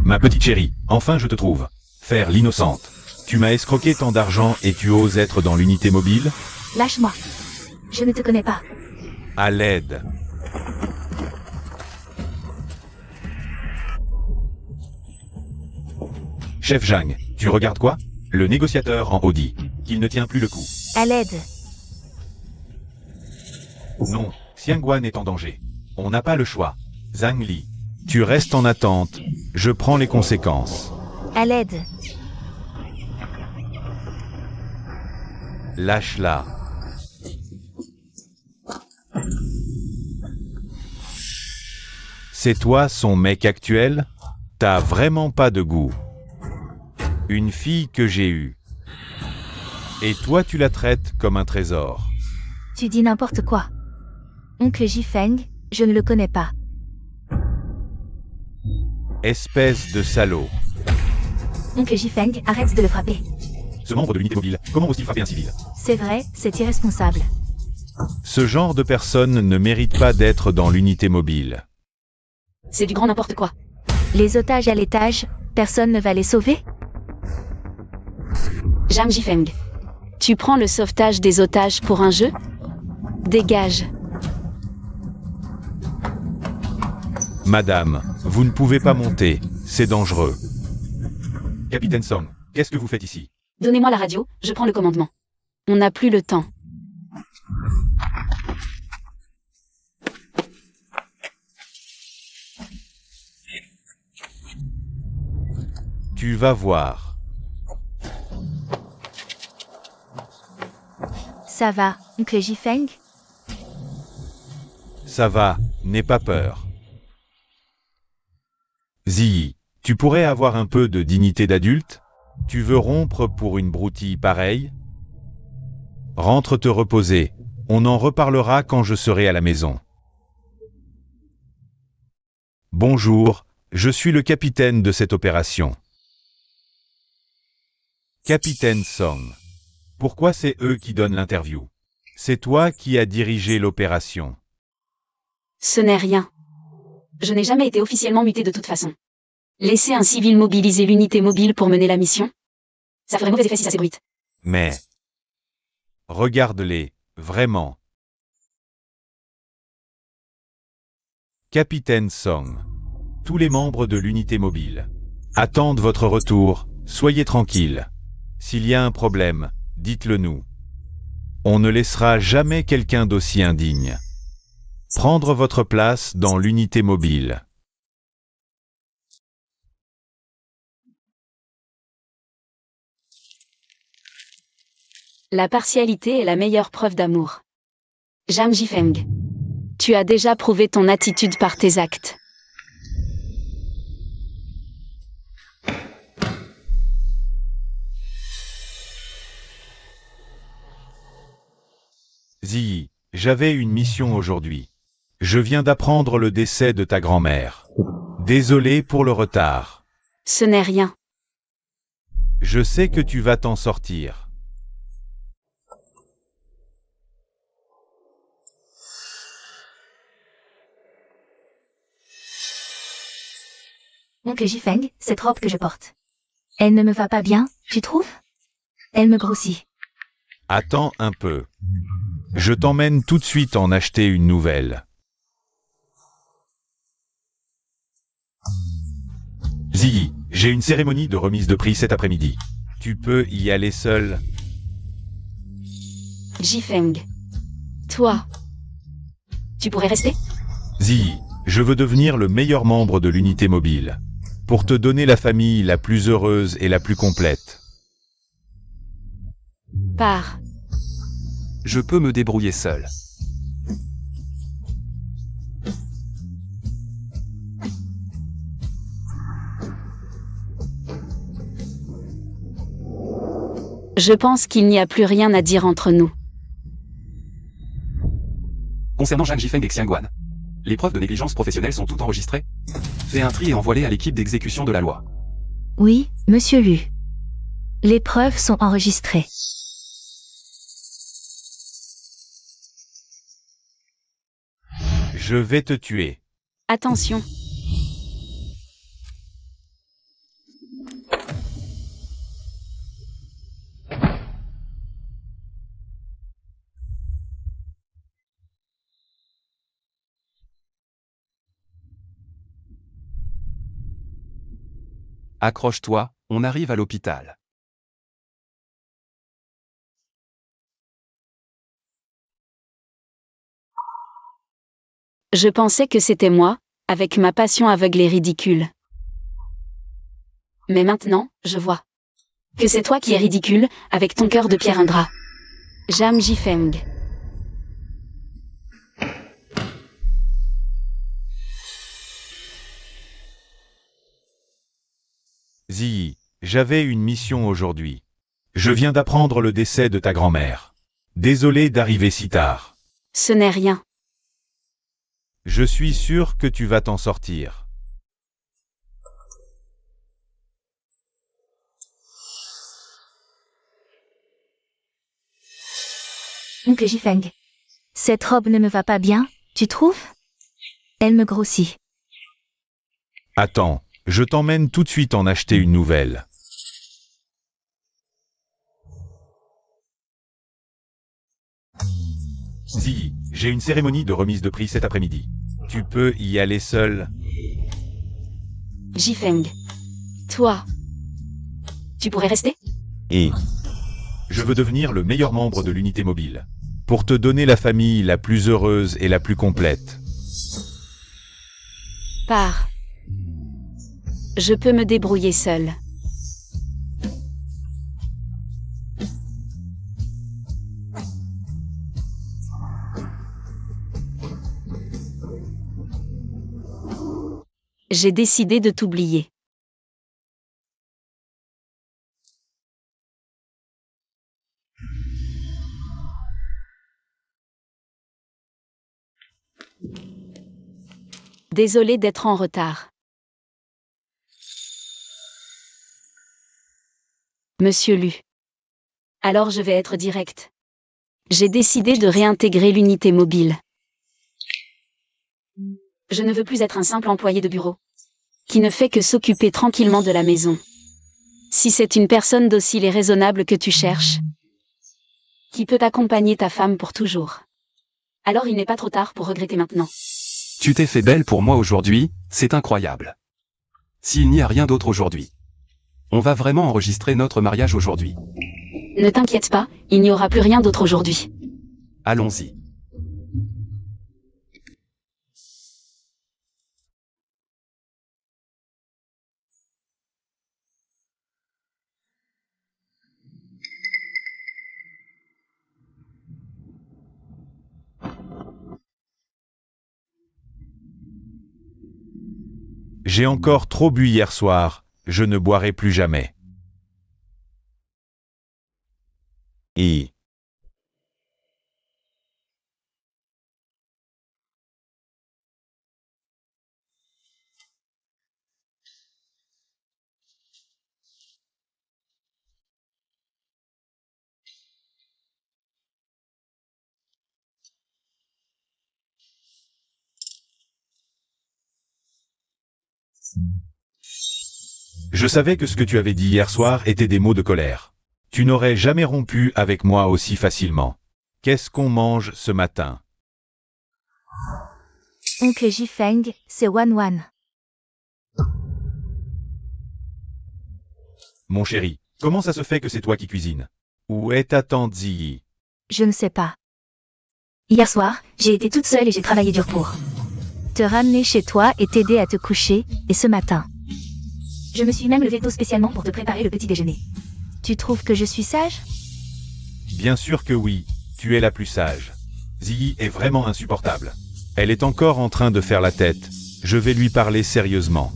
S1: Ma petite chérie, enfin je te trouve. Faire l'innocente. Tu m'as escroqué tant d'argent et tu oses être dans l'unité mobile?
S2: Lâche-moi. Je ne te connais pas.
S1: À l'aide. Chef Zhang, tu regardes quoi? Le négociateur en haut dit qu'il ne tient plus le coup.
S2: À l'aide.
S1: Non, Xiangguan est en danger. On n'a pas le choix. Zhang Li, tu restes en attente. Je prends les conséquences.
S2: À l'aide.
S1: Lâche-la. C'est toi son mec actuel? T'as vraiment pas de goût. Une fille que j'ai eue. Et toi tu la traites comme un trésor.
S2: Tu dis n'importe quoi. Oncle Jifeng, je ne le connais pas.
S1: Espèce de salaud.
S2: Oncle Jifeng, arrête de le frapper.
S1: Ce membre de l'unité mobile, comment ose-t-il frapper un civil?
S2: C'est vrai, c'est irresponsable.
S1: Ce genre de personne ne mérite pas d'être dans l'unité mobile.
S3: C'est du grand n'importe quoi.
S2: Les otages à l'étage, personne ne va les sauver?
S3: Zhang Jifeng. Tu prends le sauvetage des otages pour un jeu? Dégage.
S1: Madame, vous ne pouvez pas monter, c'est dangereux. Capitaine Song, qu'est-ce que vous faites ici?
S3: Donnez-moi la radio, je prends le commandement. On n'a plus le temps.
S1: Tu vas voir.
S2: Ça va, Oncle Jifeng?
S1: Ça va, n'aie pas peur. Ziyi, tu pourrais avoir un peu de dignité d'adulte? Tu veux rompre pour une broutille pareille? Rentre te reposer, on en reparlera quand je serai à la maison. Bonjour, je suis le capitaine de cette opération. Capitaine Song. Pourquoi c'est eux qui donnent l'interview? C'est toi qui as dirigé l'opération.
S3: Ce n'est rien. Je n'ai jamais été officiellement muté de toute façon. Laisser un civil mobiliser l'unité mobile pour mener la mission? Ça ferait mauvais effet si ça s'ébruite.
S1: Mais... regarde-les, vraiment. Capitaine Song. Tous les membres de l'unité mobile attendent votre retour, soyez tranquilles. S'il y a un problème, dites-le nous. On ne laissera jamais quelqu'un d'aussi indigne prendre votre place dans l'unité mobile.
S3: La partialité est la meilleure preuve d'amour. Zhang Jifeng. Tu as déjà prouvé ton attitude par tes actes.
S1: Ziyi, j'avais une mission aujourd'hui. Je viens d'apprendre le décès de ta grand-mère. Désolé pour le retard.
S3: Ce n'est rien.
S1: Je sais que tu vas t'en sortir.
S2: Oncle Jifeng, cette robe que je porte. Elle ne me va pas bien, tu trouves? Elle me grossit.
S1: Attends un peu. Je t'emmène tout de suite en acheter une nouvelle. Ziyi, j'ai une cérémonie de remise de prix cet après-midi. Tu peux y aller seul?
S3: Jifeng. Toi. Tu pourrais rester?
S1: Ziyi, je veux devenir le meilleur membre de l'unité mobile. Pour te donner la famille la plus heureuse et la plus complète.
S3: Pars.
S4: Je peux me débrouiller seul.
S3: Je pense qu'il n'y a plus rien à dire entre nous.
S4: Concernant Zhang Jifeng et Xiangguan, les preuves de négligence professionnelle sont toutes enregistrées. Fais un tri et envoie-les à l'équipe d'exécution de la loi.
S2: Oui, monsieur Lu. Les preuves sont enregistrées.
S1: Je vais te tuer.
S3: Attention.
S4: Accroche-toi, on arrive à l'hôpital.
S3: Je pensais que c'était moi, avec ma passion aveugle et ridicule. Mais maintenant, je vois. Que c'est toi qui es ridicule, avec ton cœur de pierre indra. Zhang Jifeng.
S1: Ziyi, j'avais une mission aujourd'hui. Je viens d'apprendre le décès de ta grand-mère. Désolé d'arriver si tard.
S3: Ce n'est rien.
S1: Je suis sûr que tu vas t'en sortir.
S2: Oncle Jifeng. Cette robe ne me va pas bien, tu trouves? Elle me grossit.
S1: Attends, je t'emmène tout de suite en acheter une nouvelle. Ziyi, j'ai une cérémonie de remise de prix cet après-midi. Tu peux y aller seul?
S3: Jifeng. Toi. Tu pourrais rester?
S1: Et je veux devenir le meilleur membre de l'unité mobile. Pour te donner la famille la plus heureuse et la plus complète.
S3: Pars. Je peux me débrouiller seul. J'ai décidé de t'oublier. Désolé d'être en retard. Monsieur Lu. Alors je vais être direct. J'ai décidé de réintégrer l'unité mobile. Je ne veux plus être un simple employé de bureau, qui ne fait que s'occuper tranquillement de la maison. Si c'est une personne docile et raisonnable que tu cherches, qui peut accompagner ta femme pour toujours, alors il n'est pas trop tard pour regretter maintenant.
S4: Tu t'es fait belle pour moi aujourd'hui, c'est incroyable. S'il n'y a rien d'autre aujourd'hui. On va vraiment enregistrer notre mariage aujourd'hui.
S3: Ne t'inquiète pas, il n'y aura plus rien d'autre aujourd'hui.
S4: Allons-y.
S1: J'ai encore trop bu hier soir, je ne boirai plus jamais. Et je savais que ce que tu avais dit hier soir étaient des mots de colère. Tu n'aurais jamais rompu avec moi aussi facilement. Qu'est-ce qu'on mange ce matin?
S2: Oncle Jifeng, c'est Wan Wan.
S1: Mon chéri, comment ça se fait que c'est toi qui cuisines? Où est ta tante Ziyi?
S2: Je ne sais pas. Hier soir, j'ai été toute seule et j'ai travaillé dur pour te ramener chez toi et t'aider à te coucher, et ce matin. Je me suis même levée tôt spécialement pour te préparer le petit déjeuner. Tu trouves que je suis sage?
S1: Bien sûr que oui, tu es la plus sage. Ziyi est vraiment insupportable. Elle est encore en train de faire la tête. Je vais lui parler sérieusement.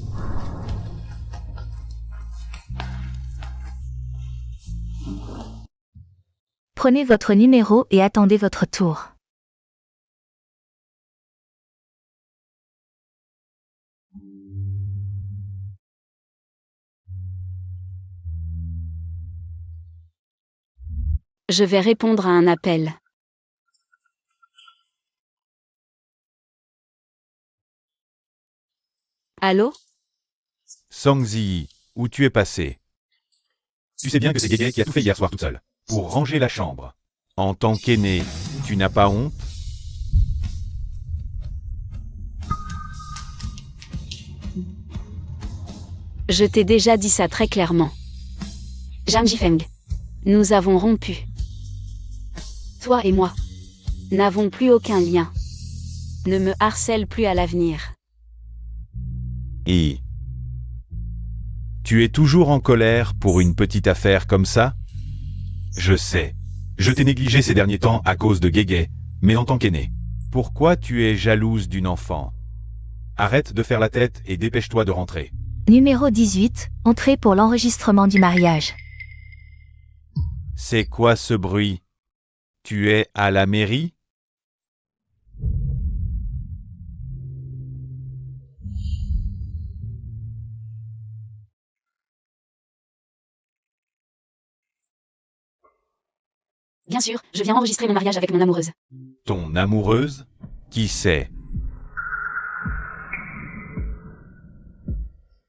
S2: Prenez votre numéro et attendez votre tour.
S3: Je vais répondre à un appel. Allô?
S1: Song Ziyi, où tu es passé? Tu sais bien que c'est Gege qui a tout fait hier soir toute seule. Pour ranger la chambre. En tant qu'aîné, tu n'as pas honte?
S3: Je t'ai déjà dit ça très clairement. Zhang Jifeng. Nous avons rompu. Toi et moi n'avons plus aucun lien. Ne me harcèle plus à l'avenir.
S1: Et tu es toujours en colère pour une petite affaire comme ça? Je sais. Je t'ai négligé ces derniers temps à cause de Gege, mais en tant qu'aîné. Pourquoi tu es jalouse d'une enfant? Arrête de faire la tête et dépêche-toi de rentrer.
S2: Numéro 18, entrée pour l'enregistrement du mariage.
S1: C'est quoi ce bruit? Tu es à la mairie?
S3: Bien sûr, je viens enregistrer mon mariage avec mon amoureuse.
S1: Ton amoureuse? Qui c'est?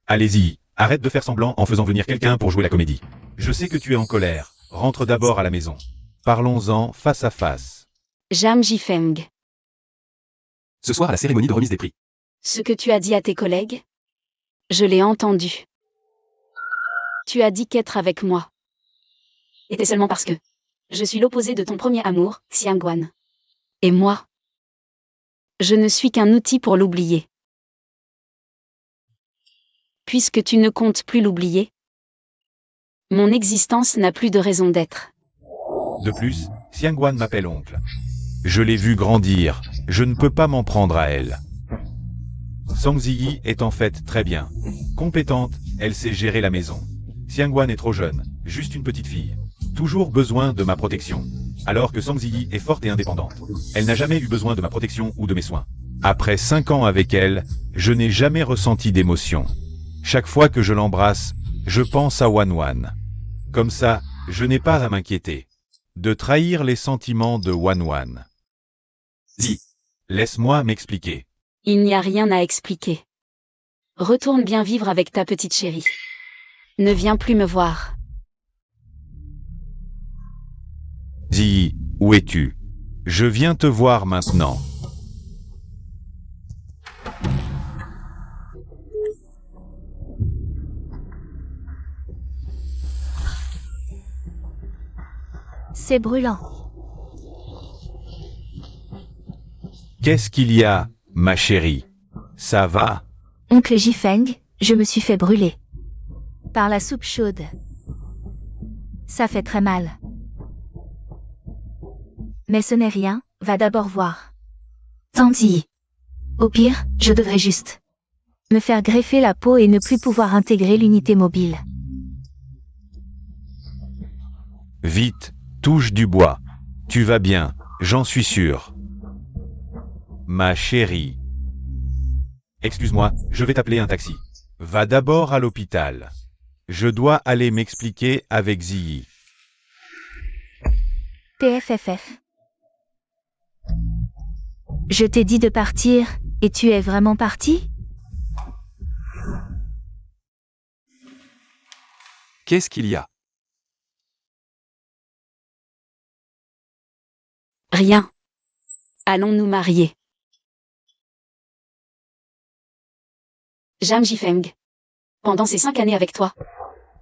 S1: Allez-y, arrête de faire semblant en faisant venir quelqu'un pour jouer la comédie. Je sais que tu es en colère. Rentre d'abord à la maison. Parlons-en face à face.
S3: Zhang Jifeng.
S4: Ce soir à la cérémonie de remise des prix.
S3: Ce que tu as dit à tes collègues? Je l'ai entendu. Tu as dit qu'être avec moi était seulement parce que je suis l'opposé de ton premier amour, Xiangguan. Et moi, je ne suis qu'un outil pour l'oublier. Puisque tu ne comptes plus l'oublier, mon existence n'a plus de raison d'être.
S1: De plus, Xiangguan m'appelle oncle. Je l'ai vue grandir, je ne peux pas m'en prendre à elle. Song Ziyi est en fait très bien. Compétente, elle sait gérer la maison. Xiangguan est trop jeune, juste une petite fille. Toujours besoin de ma protection. Alors que Song Ziyi est forte et indépendante. Elle n'a jamais eu besoin de ma protection ou de mes soins. Après 5 ans avec elle, je n'ai jamais ressenti d'émotion. Chaque fois que je l'embrasse, je pense à Wan Wan. Comme ça, je n'ai pas à m'inquiéter de trahir les sentiments de Wan Wan. Laisse-moi m'expliquer.
S3: Il n'y a rien à expliquer. Retourne bien vivre avec ta petite chérie. Ne viens plus me voir.
S1: Ziyi, où es-tu? Je viens te voir maintenant.
S2: C'est brûlant.
S1: Qu'est-ce qu'il y a, ma chérie? Ça va?
S2: Oncle Jifeng, je me suis fait brûler. Par la soupe chaude. Ça fait très mal. Mais ce n'est rien, va d'abord voir. Tanti. Au pire, je devrais juste me faire greffer la peau et ne plus pouvoir intégrer l'unité mobile.
S1: Vite, touche du bois. Tu vas bien, j'en suis sûr. Ma chérie. Excuse-moi, je vais t'appeler un taxi. Va d'abord à l'hôpital. Je dois aller m'expliquer avec Ziyi.
S2: PFFF. Je t'ai dit de partir, et tu es vraiment parti?
S4: Qu'est-ce qu'il y a?
S3: Rien. Allons nous marier. Zhang Jifeng. Pendant ces 5 années avec toi,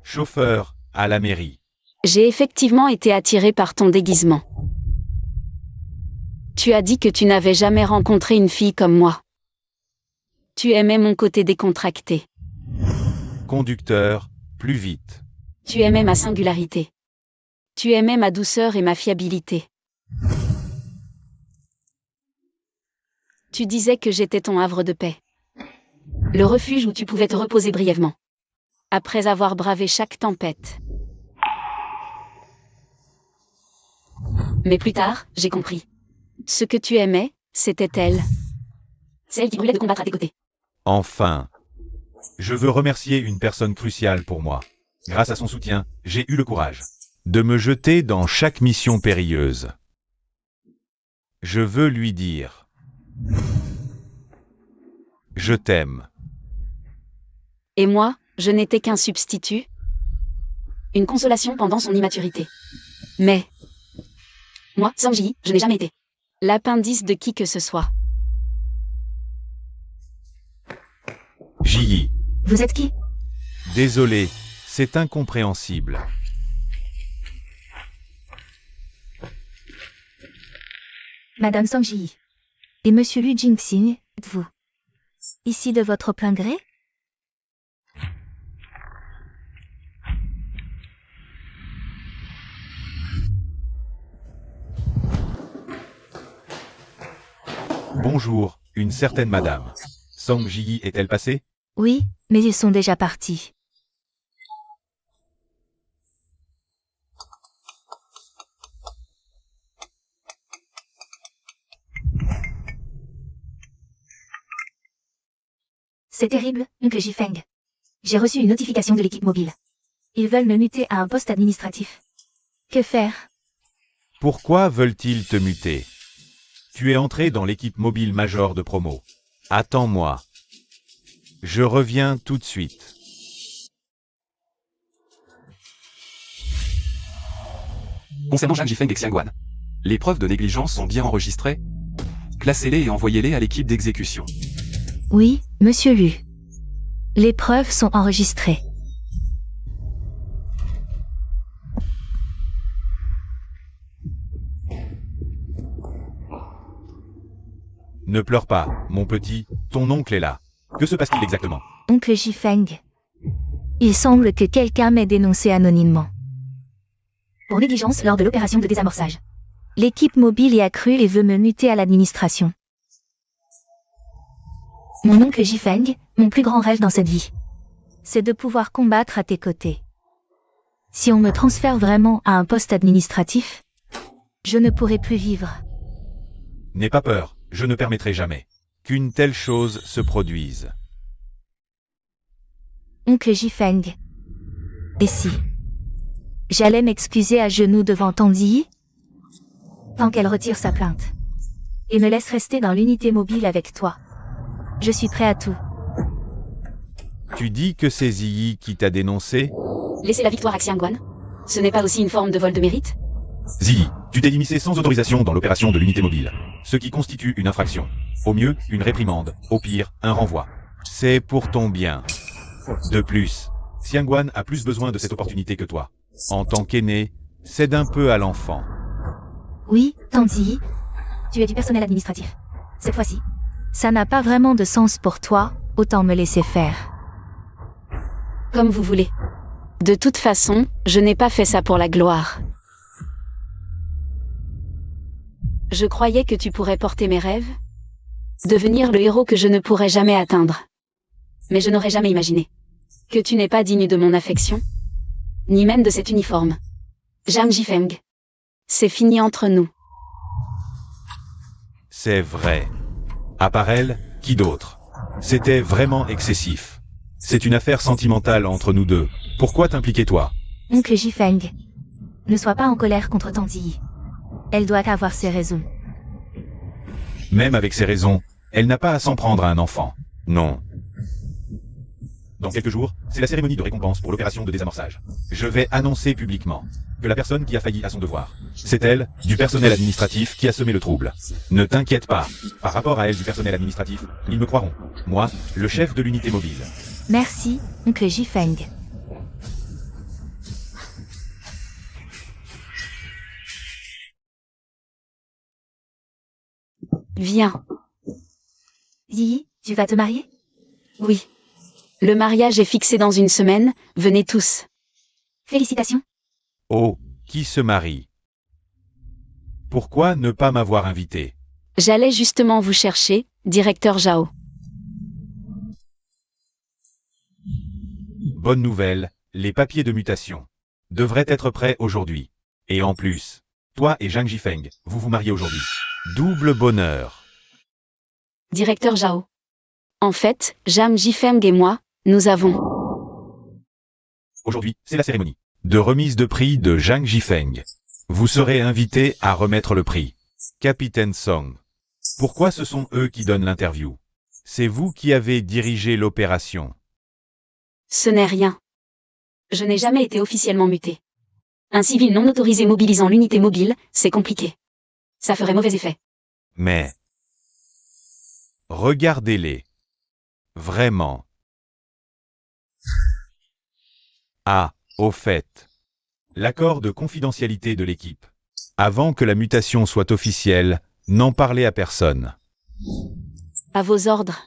S1: Chauffeur, à la mairie.
S3: j'ai effectivement été attirée par ton déguisement. Tu as dit que tu n'avais jamais rencontré une fille comme moi. Tu aimais mon côté décontracté.
S1: Conducteur, plus vite.
S3: Tu aimais ma singularité. Tu aimais ma douceur et ma fiabilité. Tu disais que j'étais ton havre de paix. Le refuge où tu pouvais te reposer brièvement. Après avoir bravé chaque tempête. Mais plus tard, j'ai compris. Ce que tu aimais, c'était elle. Celle qui brûlait de combattre à tes côtés.
S1: Enfin. Je veux remercier une personne cruciale pour moi. Grâce à son soutien, j'ai eu le courage de me jeter dans chaque mission périlleuse. Je veux lui dire: je t'aime.
S3: Et moi, je n'étais qu'un substitut. Une consolation pendant son immaturité. Mais... moi, Zhang Ji, je n'ai jamais été l'appendice de qui que ce soit.
S1: Ji.
S2: Vous êtes qui?
S1: Désolé, c'est incompréhensible.
S2: Madame Zhang Ji. Et Monsieur Lu Jingxing, êtes-vous ici de votre plein gré?
S1: Bonjour, une certaine madame. Zhang Ji est-elle passée?
S2: Oui, mais ils sont déjà partis. C'est terrible, oncle Jifeng. J'ai reçu une notification de l'équipe mobile. Ils veulent me muter à un poste administratif. Que faire?
S1: Pourquoi veulent-ils te muter? Tu es entré dans l'équipe mobile major de promo. Attends-moi. Je reviens tout de suite.
S4: Concernant Zhang Jifeng et Xiangguan, les preuves de négligence sont bien enregistrées. Classez-les et envoyez-les à l'équipe d'exécution.
S2: Oui, Monsieur Lu. Les preuves sont enregistrées.
S1: Ne pleure pas, mon petit, ton oncle est là. Que se passe-t-il exactement?
S2: Oncle Jifeng. Il semble que quelqu'un m'ait dénoncé anonymement. Pour négligence lors de l'opération de désamorçage. L'équipe mobile y a cru et veut me muter à l'administration. Mon oncle Jifeng, mon plus grand rêve dans cette vie, c'est de pouvoir combattre à tes côtés. Si on me transfère vraiment à un poste administratif, je ne pourrai plus vivre.
S1: N'aie pas peur, je ne permettrai jamais qu'une telle chose se produise.
S2: Oncle Jifeng. Et si j'allais m'excuser à genoux devant Tandy, tant qu'elle retire sa plainte, et me laisse rester dans l'unité mobile avec toi. Je suis prêt à tout.
S1: Tu dis que c'est Ziyi qui t'a dénoncé?
S3: Laisser la victoire à Xiangguan. Ce n'est pas aussi une forme de vol de mérite?
S1: Ziyi, tu t'es immiscé sans autorisation dans l'opération de l'unité mobile, ce qui constitue une infraction. Au mieux, une réprimande, au pire, un renvoi. C'est pour ton bien. De plus, Xiangguan a plus besoin de cette opportunité que toi. En tant qu'aîné, cède un peu à l'enfant.
S2: Oui, Tandy, tu es du personnel administratif. Cette fois-ci, ça n'a pas vraiment de sens pour toi, autant me laisser faire.
S3: Comme vous voulez. De toute façon, je n'ai pas fait ça pour la gloire. Je croyais que tu pourrais porter mes rêves, devenir le héros que je ne pourrais jamais atteindre. Mais je n'aurais jamais imaginé que tu n'es pas digne de mon affection, ni même de cet uniforme. Zhang Jifeng. C'est fini entre nous.
S1: C'est vrai. À part elle, qui d'autre? C'était vraiment excessif. C'est une affaire sentimentale entre nous deux. Pourquoi t'impliquer toi?
S2: Oncle Jifeng, ne sois pas en colère contre Tandy. Elle doit avoir ses raisons.
S1: Même avec ses raisons, elle n'a pas à s'en prendre à un enfant. Non. Dans quelques jours, c'est la cérémonie de récompense pour l'opération de désamorçage. Je vais annoncer publiquement que la personne qui a failli à son devoir. C'est elle, du personnel administratif, qui a semé le trouble. Ne t'inquiète pas. Par rapport à elle du personnel administratif, ils me croiront. Moi, le chef de l'unité mobile.
S2: Merci, oncle Jifeng.
S3: Viens.
S2: Yi, tu vas te marier?
S3: Oui. Le mariage est fixé dans une semaine, venez tous.
S2: Félicitations.
S1: Oh, qui se marie? Pourquoi ne pas m'avoir invité?
S3: J'allais justement vous chercher, directeur Zhao.
S1: Bonne nouvelle, les papiers de mutation devraient être prêts aujourd'hui. Et en plus, toi et Zhang Jifeng, vous vous mariez aujourd'hui. Double bonheur.
S3: Directeur Zhao. En fait, Zhang Jifeng et moi, nous avons...
S1: Aujourd'hui, c'est la cérémonie de remise de prix de Zhang Jifeng. Vous serez invité à remettre le prix. Capitaine Song. Pourquoi ce sont eux qui donnent l'interview? C'est vous qui avez dirigé l'opération.
S3: Ce n'est rien. Je n'ai jamais été officiellement muté. Un civil non autorisé mobilisant l'unité mobile, c'est compliqué. Ça ferait mauvais effet.
S1: Mais... regardez-les. Vraiment. Ah, au fait. L'accord de confidentialité de l'équipe. Avant que la mutation soit officielle, n'en parlez à personne.
S3: À vos ordres.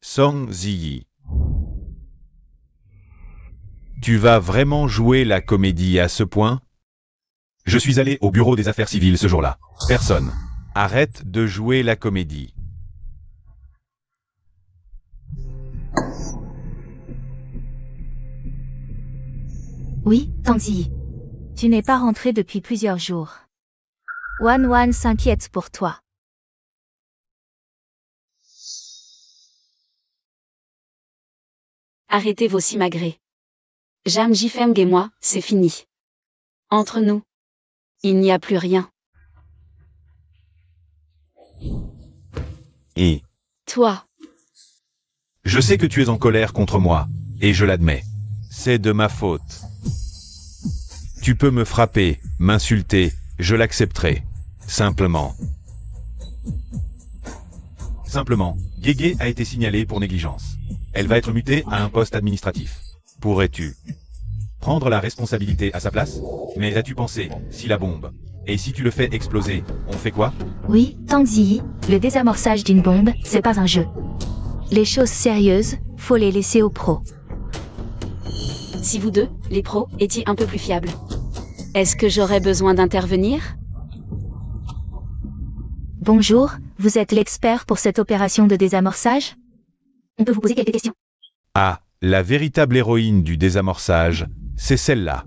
S1: Song Ziyi. Tu vas vraiment jouer la comédie à ce point? Je suis allé au bureau des affaires civiles ce jour-là. Personne. Arrête de jouer la comédie.
S2: Oui, Tangzi. Tu n'es pas rentré depuis plusieurs jours. Wan Wan s'inquiète pour toi.
S3: Arrêtez vos simagrées. Zhang Jifeng et moi, c'est fini. Entre nous, il n'y a plus rien.
S1: Et
S3: Toi,
S1: je sais que tu es en colère contre moi, et je l'admets. C'est de ma faute. Tu peux me frapper, m'insulter, je l'accepterai. Simplement. Simplement, Gege a été signalée pour négligence. Elle va être mutée à un poste administratif. Pourrais-tu prendre la responsabilité à sa place? Mais as-tu pensé, si la bombe, et si tu le fais exploser, on fait quoi?
S2: Oui, Tangzi, le désamorçage d'une bombe, c'est pas un jeu. Les choses sérieuses, faut les laisser aux pros.
S3: si vous deux, les pros, étiez un peu plus fiables. Est-ce que j'aurais besoin d'intervenir?
S2: Bonjour, vous êtes l'expert pour cette opération de désamorçage? On peut vous poser quelques questions.
S1: Ah, la véritable héroïne du désamorçage, c'est celle-là.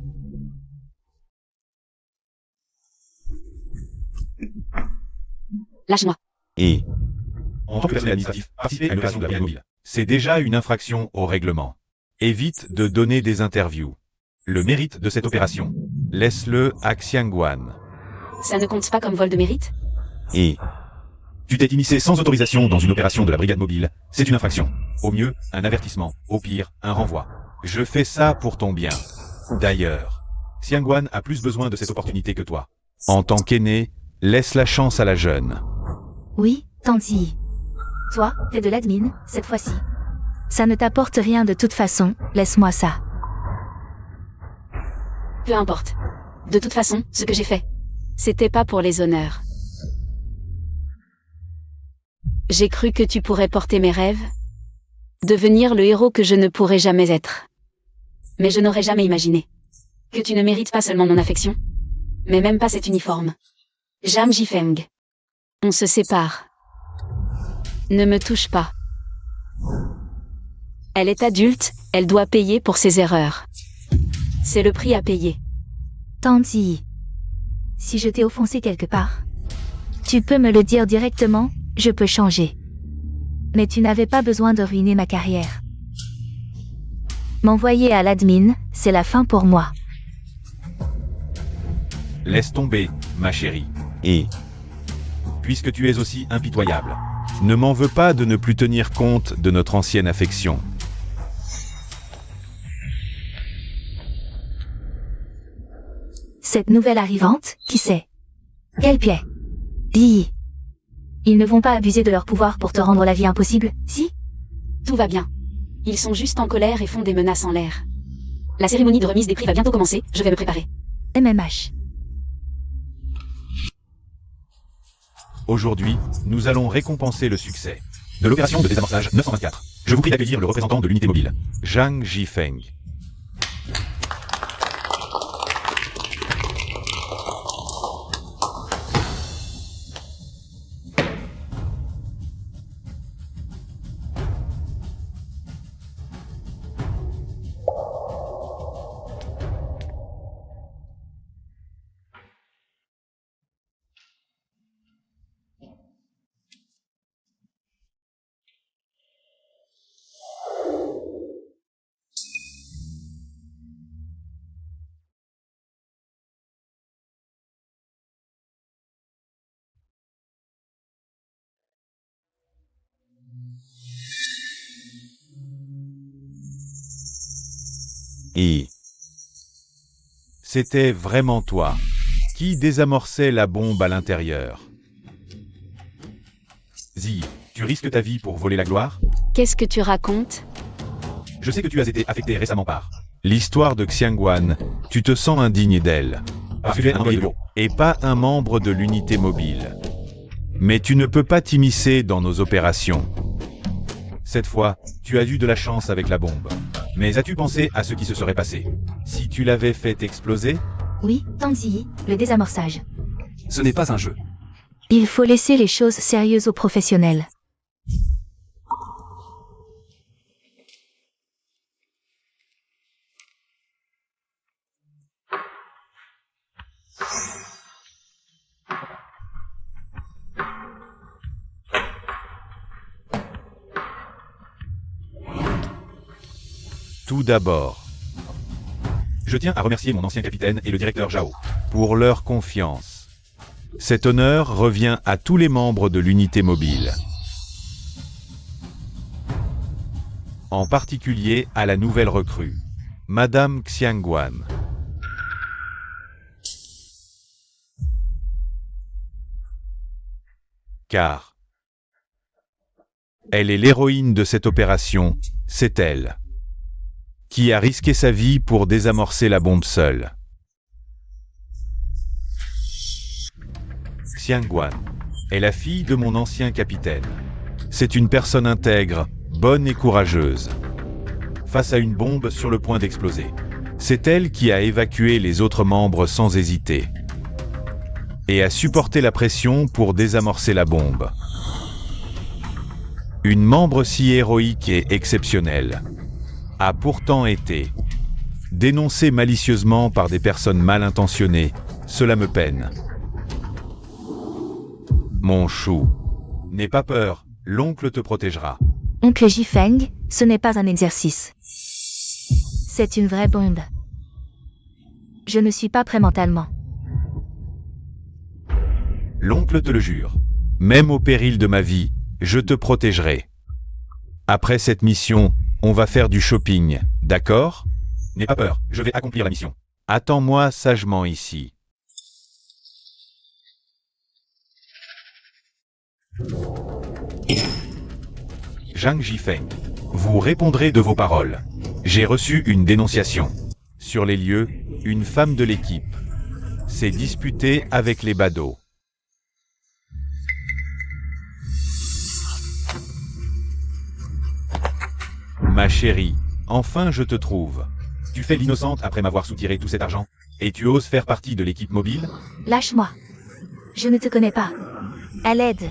S3: Lâche-moi.
S1: Et en tant que personnel administratif, participer à une opération de la brigade mobile, c'est déjà une infraction au règlement. Évite de donner des interviews. Le mérite de cette opération, laisse-le à Xiangguan.
S3: Ça ne compte pas comme vol de mérite?
S1: Et tu t'es immiscé sans autorisation dans une opération de la brigade mobile, c'est une infraction. Au mieux, un avertissement, au pire, un renvoi. Je fais ça pour ton bien. D'ailleurs, Xiangguan a plus besoin de cette opportunité que toi. En tant qu'aîné, laisse la chance à la jeune.
S2: Oui, Tanti. Toi, t'es de l'admin, cette fois-ci. Ça ne t'apporte rien de toute façon, laisse-moi ça.
S3: Peu importe. De toute façon, ce que j'ai fait, c'était pas pour les honneurs. J'ai cru que tu pourrais porter mes rêves, devenir le héros que je ne pourrais jamais être. Mais je n'aurais jamais imaginé que tu ne mérites pas seulement mon affection, mais même pas cet uniforme. Zhang Jifeng. On se sépare. Ne me touche pas. Elle est adulte, elle doit payer pour ses erreurs. C'est le prix à payer.
S2: Tanti. Si je t'ai offensé quelque part, tu peux me le dire directement, je peux changer. Mais tu n'avais pas besoin de ruiner ma carrière. M'envoyer à l'admin, c'est la fin pour moi.
S1: Laisse tomber, ma chérie. Et puisque tu es aussi impitoyable, Ne m'en veux pas de ne plus tenir compte de notre ancienne affection.
S2: Cette nouvelle arrivante, qui c'est? Quel pied? Dis. Ils ne vont pas abuser de leur pouvoir pour te rendre la vie impossible, si?
S3: Tout va bien. Ils sont juste en colère et font des menaces en l'air. La cérémonie de remise des prix va bientôt commencer, je vais me préparer.
S2: MMH.
S1: Aujourd'hui, nous allons récompenser le succès de l'opération de désamorçage 924. Je vous prie d'accueillir le représentant de l'unité mobile, Zhang Jifeng. Et c'était vraiment toi qui désamorçait la bombe à l'intérieur. Zi, tu risques ta vie pour voler la gloire?
S3: Qu'est-ce que tu racontes?
S1: Je sais que tu as été affecté récemment par l'histoire de Xiangguan. Tu te sens indigne d'elle. Parce que tu es un employé de bureau et pas un membre de l'unité mobile. Mais tu ne peux pas t'immiscer dans nos opérations. Cette fois, tu as eu de la chance avec la bombe. Mais as-tu pensé à ce qui se serait passé si tu l'avais fait exploser?
S2: Oui, Tangzi, le désamorçage.
S4: Ce n'est pas un jeu.
S2: Il faut laisser les choses sérieuses aux professionnels.
S1: Tout d'abord, je tiens à remercier mon ancien capitaine et le directeur Zhao pour leur confiance. Cet honneur revient à tous les membres de l'unité mobile. En particulier à la nouvelle recrue, Madame Xiangguan. Car elle est l'héroïne de cette opération, c'est elle qui a risqué sa vie pour désamorcer la bombe seule. Xiangguan est la fille de mon ancien capitaine. C'est une personne intègre, bonne et courageuse. Face à une bombe sur le point d'exploser, c'est elle qui a évacué les autres membres sans hésiter et a supporté la pression pour désamorcer la bombe. Une membre si héroïque et exceptionnelle a pourtant été dénoncée malicieusement par des personnes mal intentionnées. Cela me peine. Mon chou, n'aie pas peur, l'oncle te protégera.
S2: Oncle Jifeng, ce n'est pas un exercice. C'est une vraie bombe. Je ne suis pas prêt mentalement.
S1: L'oncle te le jure. Même au péril de ma vie, je te protégerai. Après cette mission, on va faire du shopping, d'accord? N'aie pas peur, je vais accomplir la mission. Attends-moi sagement ici. Zhang Jifeng, vous répondrez de vos paroles. J'ai reçu une dénonciation. Sur les lieux, une femme de l'équipe s'est disputée avec les badauds. Ma chérie, enfin je te trouve. Tu fais l'innocente après m'avoir soutiré tout cet argent? Et tu oses faire partie de l'équipe mobile?
S2: Lâche-moi. Je ne te connais pas. À l'aide.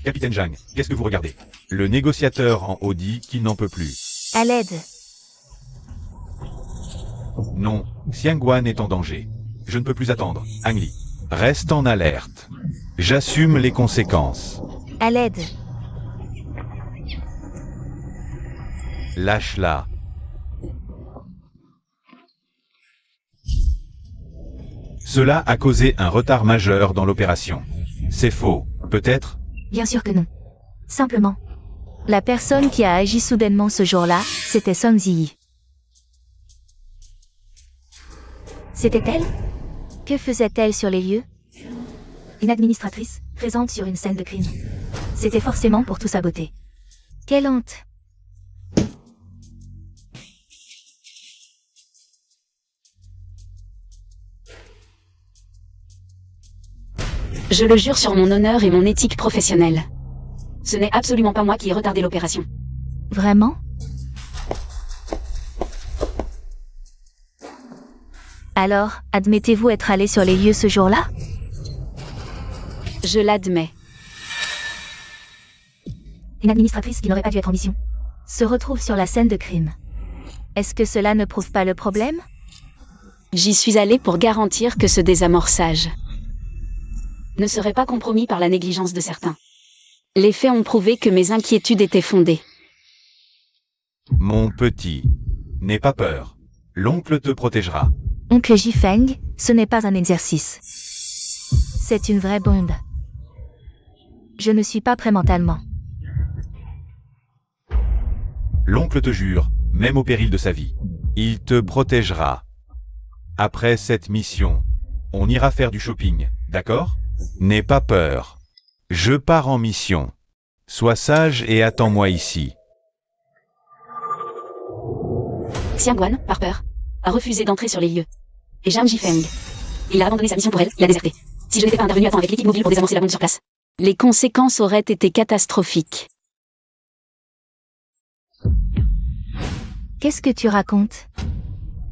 S1: Capitaine Zhang, qu'est-ce que vous regardez? Le négociateur en haut dit qu'il n'en peut plus.
S2: À l'aide.
S1: Non, Xiangguan est en danger. Je ne peux plus attendre. Ang Li, reste en alerte. J'assume les conséquences.
S2: À l'aide.
S1: Lâche-la. Cela a causé un retard majeur dans l'opération. C'est faux, peut-être?
S2: Bien sûr que non. Simplement. La personne qui a agi soudainement ce jour-là, c'était Song Ziyi. C'était elle? Que faisait-elle sur les lieux? Une administratrice, présente sur une scène de crime. C'était forcément pour tout saboter. Quelle honte!
S3: Je le jure sur mon honneur et mon éthique professionnelle. Ce n'est absolument pas moi qui ai retardé l'opération.
S2: Vraiment? Alors, admettez-vous être allé sur les lieux ce jour-là?
S3: Je l'admets.
S2: Une administratrice qui n'aurait pas dû être en mission se retrouve sur la scène de crime. Est-ce que cela ne prouve pas le problème?
S3: J'y suis allée pour garantir que ce désamorçage ne serait pas compromis par la négligence de certains. Les faits ont prouvé que mes inquiétudes étaient fondées.
S1: Mon petit, n'aie pas peur. L'oncle te protégera.
S2: Oncle Jifeng, ce n'est pas un exercice. C'est une vraie bombe. Je ne suis pas prêt mentalement.
S1: L'oncle te jure, même au péril de sa vie, il te protégera. Après cette mission, on ira faire du shopping, d'accord? N'aie pas peur. Je pars en mission. Sois sage et attends-moi ici.
S3: Xiangguan, par peur, a refusé d'entrer sur les lieux. Et Zhang Jifeng, il a abandonné sa mission pour elle, il a déserté. Si je n'étais pas intervenu à temps avec l'équipe mobile pour désamorcer la bombe sur place, les conséquences auraient été catastrophiques.
S2: Qu'est-ce que tu racontes?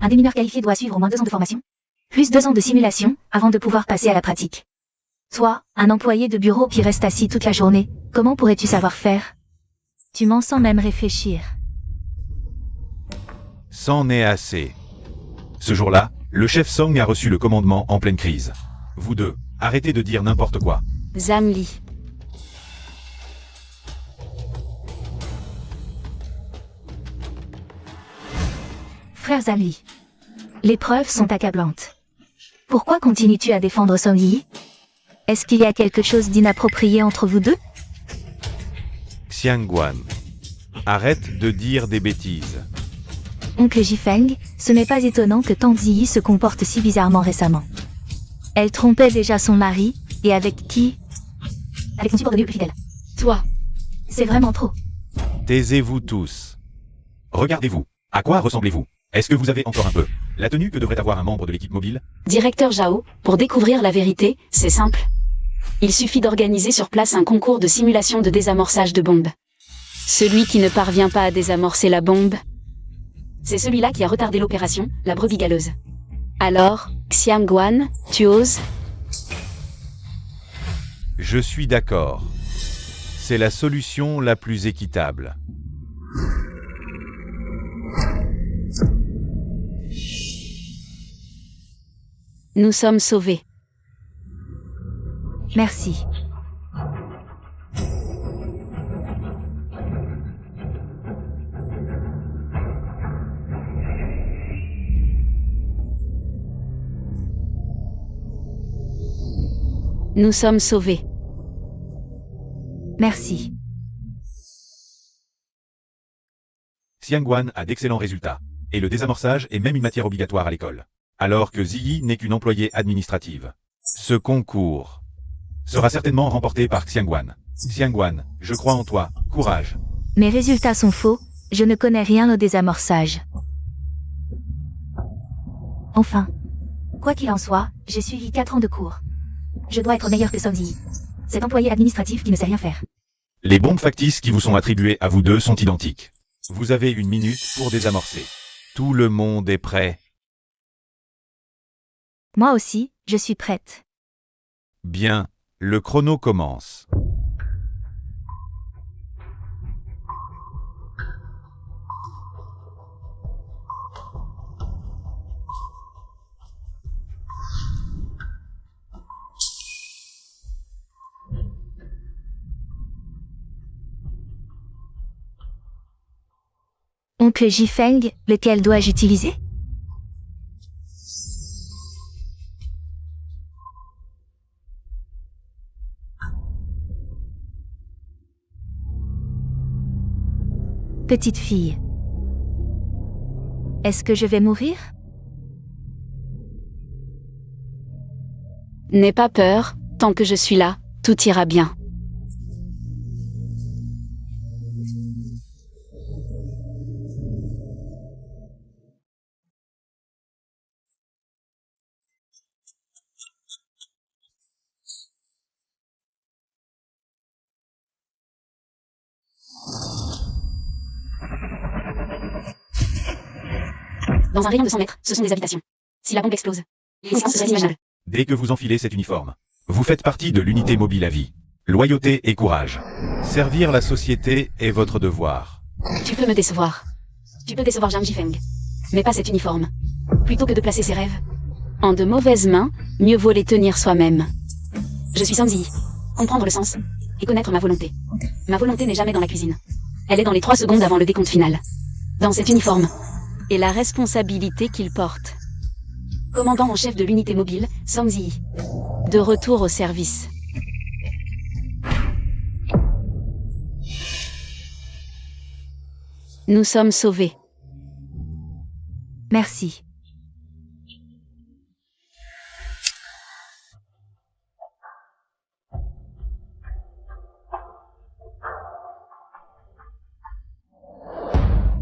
S2: Un démineur qualifié doit suivre au moins 2 ans de formation, plus 2 ans de simulation, avant de pouvoir passer à la pratique. Toi, un employé de bureau qui reste assis toute la journée, comment pourrais-tu savoir faire? Tu m'en sens même réfléchir.
S1: C'en est assez. Ce jour-là, le chef Song a reçu le commandement en pleine crise. Vous deux, arrêtez de dire n'importe quoi.
S3: Zamli.
S2: Frère Zamli. Les preuves sont accablantes. Pourquoi continues-tu à défendre Song Yi? Est-ce qu'il y a quelque chose d'inapproprié entre vous deux?
S1: Xiangguan. Arrête de dire des bêtises.
S2: Oncle Jifeng, ce n'est pas étonnant que Tang Ziyi se comporte si bizarrement récemment. Elle trompait déjà son mari, et avec qui? Avec mon subordonné le plus fidèle.
S3: Toi.
S2: C'est vraiment trop.
S1: Taisez-vous tous. Regardez-vous. À quoi ressemblez-vous? Est-ce que vous avez encore un peu la tenue que devrait avoir un membre de l'équipe mobile?
S3: Directeur Zhao, pour découvrir la vérité, c'est simple. Il suffit d'organiser sur place un concours de simulation de désamorçage de bombes. Celui qui ne parvient pas à désamorcer la bombe, c'est celui-là qui a retardé l'opération, la brebis galeuse. Alors, Xiangguan, tu oses?
S1: Je suis d'accord. C'est la solution la plus équitable.
S3: Nous sommes sauvés.
S2: Merci.
S3: Nous sommes sauvés.
S2: Merci.
S1: Xiangguan a d'excellents résultats. Et le désamorçage est même une matière obligatoire à l'école. Alors que Ziyi n'est qu'une employée administrative. Ce concours sera certainement remporté par Xiangguan. Xiangguan, je crois en toi. Courage.
S2: Mes résultats sont faux, je ne connais rien au désamorçage. Enfin. Quoi qu'il en soit, j'ai suivi 4 ans de cours. Je dois être meilleur que Song Ziyi. Cet employé administratif qui ne sait rien faire.
S1: Les bombes factices qui vous sont attribuées à vous deux sont identiques. Vous avez 1 minute pour désamorcer. Tout le monde est prêt.
S2: Moi aussi, je suis prête.
S1: Bien, le chrono commence.
S2: Oncle Jifeng, lequel dois-je utiliser? Petite fille. Est-ce que je vais mourir?
S3: N'aie pas peur, tant que je suis là, tout ira bien. Dans un rayon de 100 mètres, ce sont des habitations. Si la bombe explose, les conséquences seraient inimaginables.
S1: Dès que vous enfilez cet uniforme, vous faites partie de l'unité mobile à vie. Loyauté et courage. Servir la société est votre devoir.
S3: Tu peux me décevoir. Tu peux décevoir Zhang Jifeng. Mais pas cet uniforme. Plutôt que de placer ses rêves en de mauvaises mains, mieux vaut les tenir soi-même. Je suis Song Ziyi. Comprendre le sens et connaître ma volonté. Ma volonté n'est jamais dans la cuisine. Elle est dans les 3 secondes avant le décompte final. Dans cet uniforme. Et la responsabilité qu'il porte. Commandant en chef de l'unité mobile, Song Ziyi. De retour au service. Nous sommes sauvés.
S2: Merci.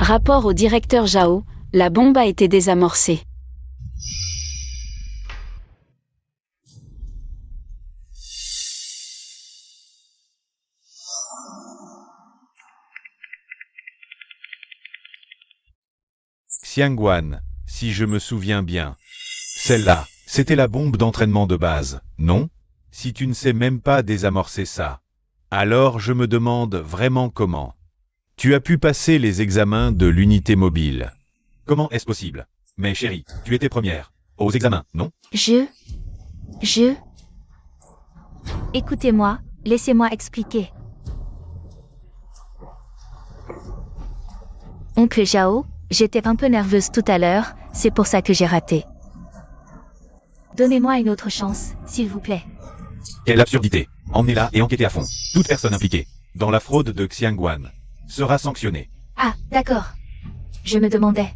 S3: Rapport au directeur Zhao, la bombe a été désamorcée.
S1: Xiangguan, si je me souviens bien. Celle-là, c'était la bombe d'entraînement de base, non? Si tu ne sais même pas désamorcer ça. Alors je me demande vraiment comment. Tu as pu passer les examens de l'unité mobile. Comment est-ce possible? Mais chérie, tu étais première. Aux examens, non?
S2: Écoutez-moi, laissez-moi expliquer. Oncle Zhao, j'étais un peu nerveuse tout à l'heure, c'est pour ça que j'ai raté. Donnez-moi une autre chance, s'il vous plaît.
S1: Quelle absurdité. Emmenez-la et enquêtez à fond. Toute personne impliquée dans la fraude de Xiangguan sera sanctionnée.
S2: Ah, d'accord. Je me demandais.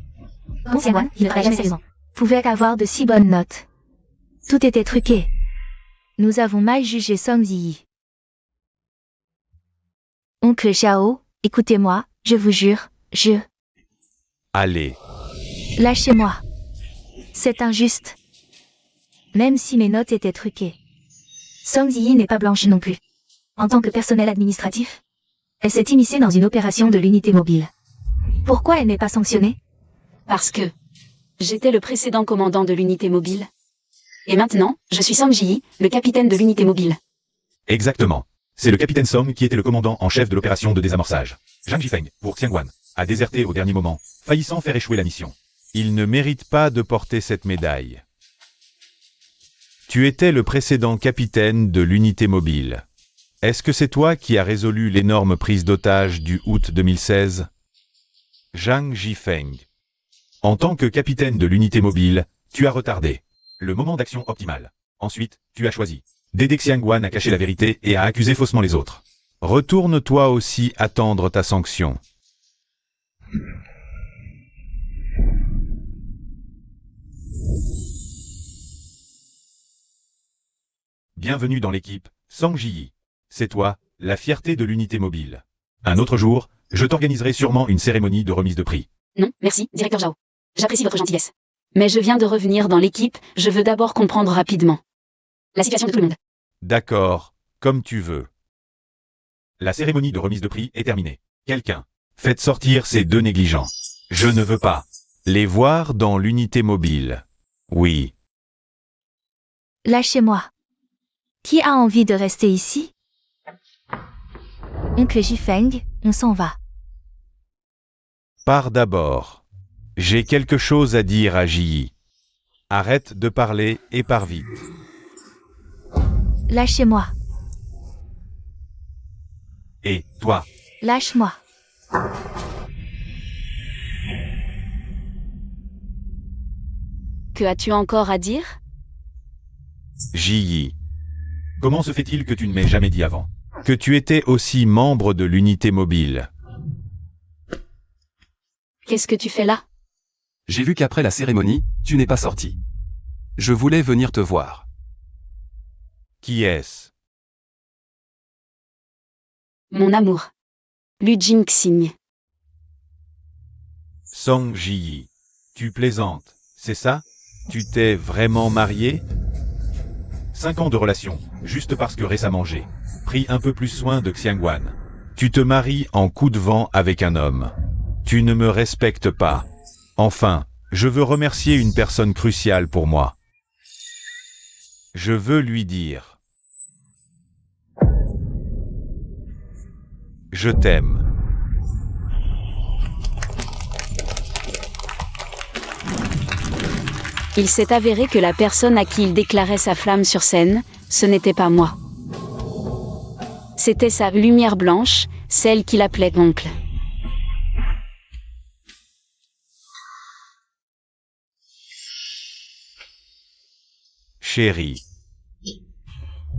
S2: Bon, Xiangguan, il ne travaille jamais sérieusement. Pouvait avoir de si bonnes notes. Tout était truqué. Nous avons mal jugé Song Ziyi. Oncle Zhao, écoutez-moi, je vous jure,
S1: Allez.
S2: Lâchez-moi. C'est injuste. Même si mes notes étaient truquées. Song Ziyi n'est pas blanche non plus. En tant que personnel administratif, elle s'est immiscée dans une opération de l'unité mobile. Pourquoi elle n'est pas sanctionnée?
S3: Parce que j'étais le précédent commandant de l'unité mobile. Et maintenant, je suis Song Ziyi, le capitaine de l'unité mobile.
S1: Exactement. C'est le capitaine Song qui était le commandant en chef de l'opération de désamorçage. Zhang Jifeng, pour Xiangguan, a déserté au dernier moment, faillissant faire échouer la mission. Il ne mérite pas de porter cette médaille. Tu étais le précédent capitaine de l'unité mobile. Est-ce que c'est toi qui as résolu l'énorme prise d'otage du août 2016? Zhang Jifeng. En tant que capitaine de l'unité mobile, tu as retardé le moment d'action optimal. Ensuite, tu as choisi d'aider Xiangguan à cacher la vérité et à accuser faussement les autres. Retourne-toi aussi attendre ta sanction. Bienvenue dans l'équipe, Song Ziyi. C'est toi, la fierté de l'unité mobile. Un autre jour, je t'organiserai sûrement une cérémonie de remise de prix.
S3: Non, merci, directeur Zhao. J'apprécie votre gentillesse. Mais je viens de revenir dans l'équipe, je veux d'abord comprendre rapidement la situation de tout le monde.
S1: D'accord, comme tu veux. La cérémonie de remise de prix est terminée. Quelqu'un, faites sortir ces 2 négligents. Je ne veux pas les voir dans l'unité mobile. Oui.
S2: Lâchez-moi. Qui a envie de rester ici? Oncle Jifeng, on s'en va.
S1: Pars d'abord. J'ai quelque chose à dire à Ziyi. Arrête de parler et pars vite.
S2: Lâchez-moi.
S1: Et toi,
S2: Lâche-moi.
S3: Que as-tu encore à dire?
S1: Ziyi. Comment se fait-il que tu ne m'aies jamais dit avant que tu étais aussi membre de l'unité mobile?
S3: Qu'est-ce que tu fais là?
S4: J'ai vu qu'après la cérémonie, tu n'es pas sorti. Je voulais venir te voir.
S1: Qui est-ce?
S3: Mon amour. Lu Jing-Xing.
S1: Song Ji. Tu plaisantes, c'est ça? Tu t'es vraiment marié? 5 ans de relation, juste parce que récemment j'ai pris un peu plus soin de Xiangwan. Tu te maries en coup de vent avec un homme. Tu ne me respectes pas. Enfin, je veux remercier une personne cruciale pour moi. Je veux lui dire. Je t'aime.
S3: Il s'est avéré que la personne à qui il déclarait sa flamme sur scène, ce n'était pas moi. C'était sa lumière blanche, celle qu'il appelait oncle.
S1: Chérie.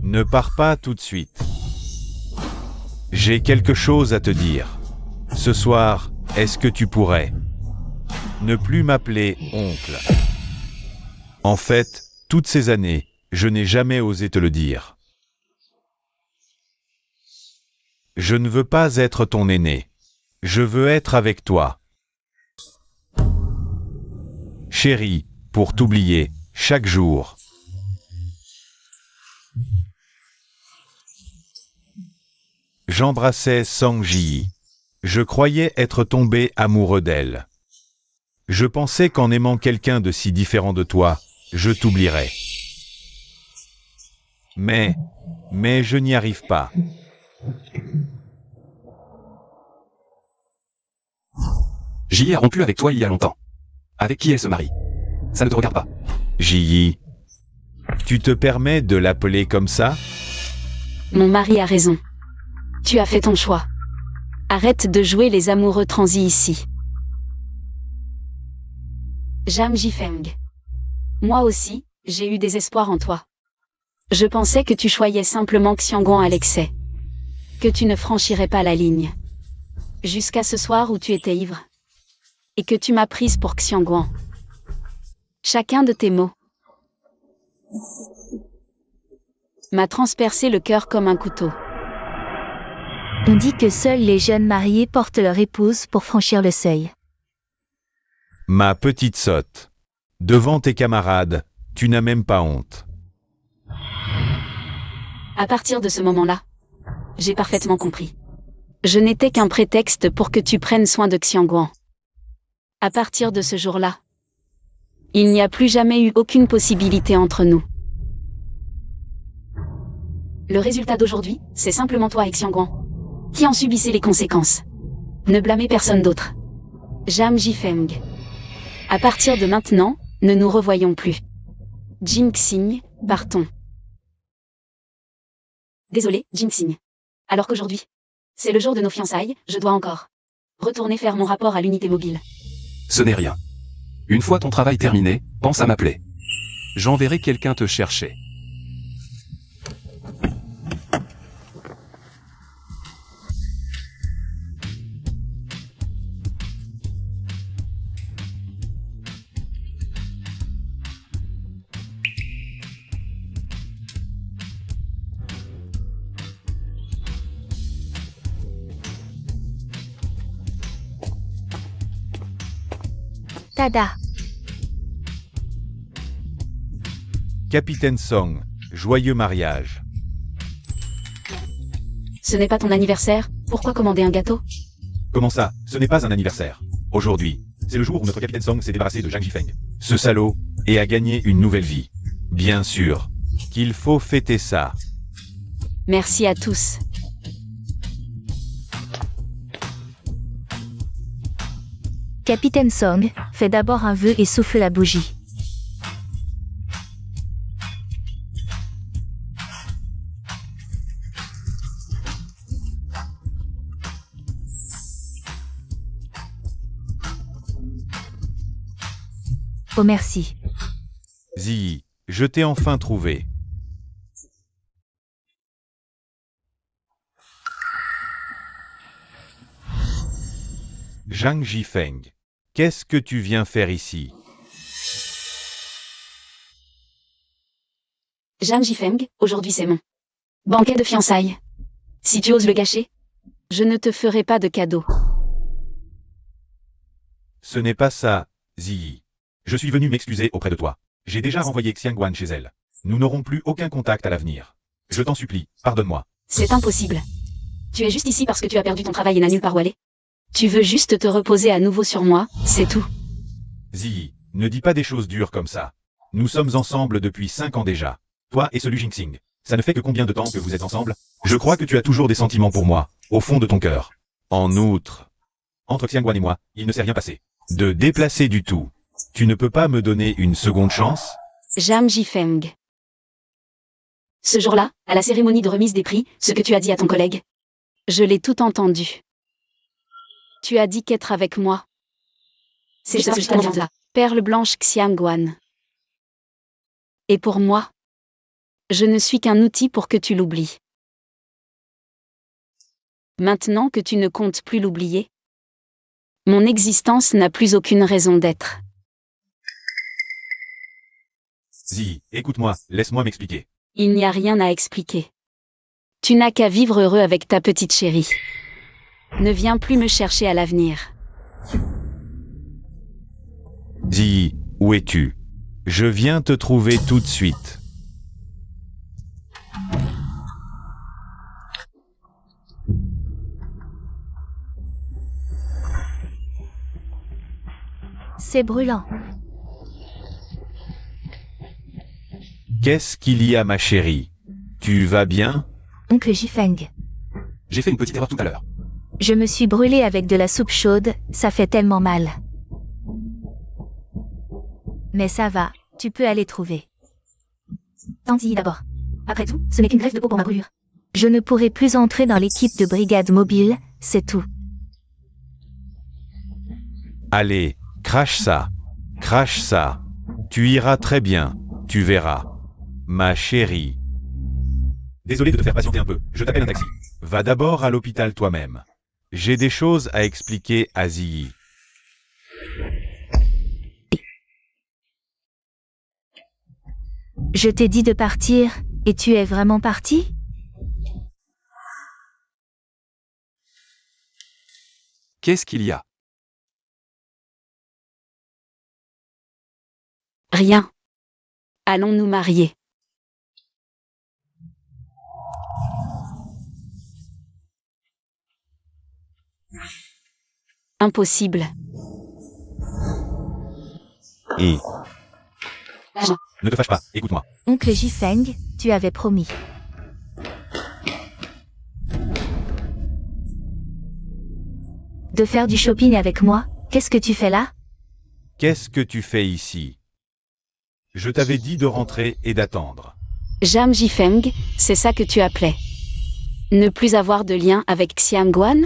S1: Ne pars pas tout de suite. J'ai quelque chose à te dire. Ce soir, est-ce que tu pourrais ne plus m'appeler oncle? En fait, toutes ces années, je n'ai jamais osé te le dire. Je ne veux pas être ton aîné. Je veux être avec toi. Chérie, pour t'oublier, chaque jour. J'embrassais Song Ji. Je croyais être tombé amoureux d'elle. Je pensais qu'en aimant quelqu'un de si différent de toi, je t'oublierais. Mais je n'y arrive pas.
S4: J'y ai rompu avec toi il y a longtemps. Avec qui elle se marie? Ça ne te regarde pas.
S1: Ji, tu te permets de l'appeler comme ça?
S3: Mon mari a raison. Tu as fait ton choix. Arrête de jouer les amoureux transis ici. Jam Jifeng. Moi aussi, j'ai eu des espoirs en toi. Je pensais que tu choyais simplement Xiangguan à l'excès. Que tu ne franchirais pas la ligne. Jusqu'à ce soir où tu étais ivre. Et que tu m'as prise pour Xiangguan. Chacun de tes mots m'a transpercé le cœur comme un couteau.
S2: On dit que seuls les jeunes mariés portent leur épouse pour franchir le seuil.
S1: Ma petite sotte. Devant tes camarades, tu n'as même pas honte.
S3: À partir de ce moment-là, j'ai parfaitement compris. Je n'étais qu'un prétexte pour que tu prennes soin de Xiangguan. À partir de ce jour-là, il n'y a plus jamais eu aucune possibilité entre nous. Le résultat d'aujourd'hui, c'est simplement toi et Xiangguan qui en subissez les conséquences. Ne blâmez personne d'autre. Jam Jifeng. À partir de maintenant, ne nous revoyons plus. Jing-Xing, partons. Désolé, Jing-Xing. Alors qu'aujourd'hui, c'est le jour de nos fiançailles, je dois encore retourner faire mon rapport à l'unité mobile.
S4: Ce n'est rien. Une fois ton travail terminé, pense à m'appeler. J'enverrai quelqu'un te chercher.
S2: Tada.
S1: Capitaine Song, joyeux mariage.
S3: Ce n'est pas ton anniversaire, pourquoi commander un gâteau?
S1: Comment ça? Ce n'est pas un anniversaire. Aujourd'hui, c'est le jour où notre capitaine Song s'est débarrassé de Jang Jifeng, ce salaud, et a gagné une nouvelle vie. Bien sûr qu'il faut fêter ça.
S3: Merci à tous.
S2: Capitaine Song, fais d'abord un vœu et souffle la bougie. Oh merci.
S1: Ziyi, je t'ai enfin trouvé. Jang Jifeng. Qu'est-ce que tu viens faire ici?
S3: Zhang Jifeng, aujourd'hui c'est mon banquet de fiançailles. Si tu oses le gâcher, je ne te ferai pas de cadeau.
S1: Ce n'est pas ça, Ziyi. Je suis venu m'excuser auprès de toi. J'ai déjà renvoyé Xiangguan chez elle. Nous n'aurons plus aucun contact à l'avenir. Je t'en supplie, pardonne-moi.
S3: C'est impossible. Tu es juste ici parce que tu as perdu ton travail et n'as nulle part où aller. Tu veux juste te reposer à nouveau sur moi, c'est tout.
S1: Ziyi, ne dis pas des choses dures comme ça. Nous sommes ensemble depuis 5 ans déjà. Toi et ce Lu Jingxing. Ça ne fait que combien de temps que vous êtes ensemble? Je crois que tu as toujours des sentiments pour moi, au fond de ton cœur. En outre, entre Xiangguan et moi, il ne s'est rien passé. De déplacer du tout. Tu ne peux pas me donner une seconde chance?
S3: Zhang Jifeng. Ce jour-là, à la cérémonie de remise des prix, ce que tu as dit à ton collègue. Je l'ai tout entendu. Tu as dit qu'être avec moi. C'est ce que je t'annonce là. Perle blanche Xiangguan. Et pour moi, je ne suis qu'un outil pour que tu l'oublies. Maintenant que tu ne comptes plus l'oublier, mon existence n'a plus aucune raison d'être.
S1: Ziyi, écoute-moi, laisse-moi m'expliquer.
S3: Il n'y a rien à expliquer. Tu n'as qu'à vivre heureux avec ta petite chérie. Ne viens plus me chercher à l'avenir.
S1: Ziyi, où es-tu? Je viens te trouver tout de suite.
S2: C'est brûlant.
S1: Qu'est-ce qu'il y a, ma chérie? Tu vas bien?
S2: Oncle Jifeng.
S4: J'ai fait une petite erreur tout à l'heure.
S2: Je me suis brûlée avec de la soupe chaude, ça fait tellement mal. Mais ça va, tu peux aller trouver. Tanti d'abord. Après tout, ce n'est qu'une greffe de peau pour ma brûlure. Je ne pourrai plus entrer dans l'équipe de brigade mobile, c'est tout.
S1: Allez, crache ça. Crache ça. Tu iras très bien, tu verras. Ma chérie. Désolé de te faire patienter un peu, je t'appelle un taxi. Va d'abord à l'hôpital toi-même. J'ai des choses à expliquer à Ziyi.
S2: Je t'ai dit de partir, et tu es vraiment parti?
S4: Qu'est-ce qu'il y a?
S3: Rien. Allons nous marier. Impossible.
S1: Et... Ne te fâche pas, écoute-moi.
S2: Oncle Jifeng, tu avais promis. De faire du shopping avec moi, qu'est-ce que tu fais là?
S1: Qu'est-ce que tu fais ici? Je t'avais dit de rentrer et d'attendre.
S3: Zhang Jifeng, c'est ça que tu appelais. Ne plus avoir de lien avec Xiangguan?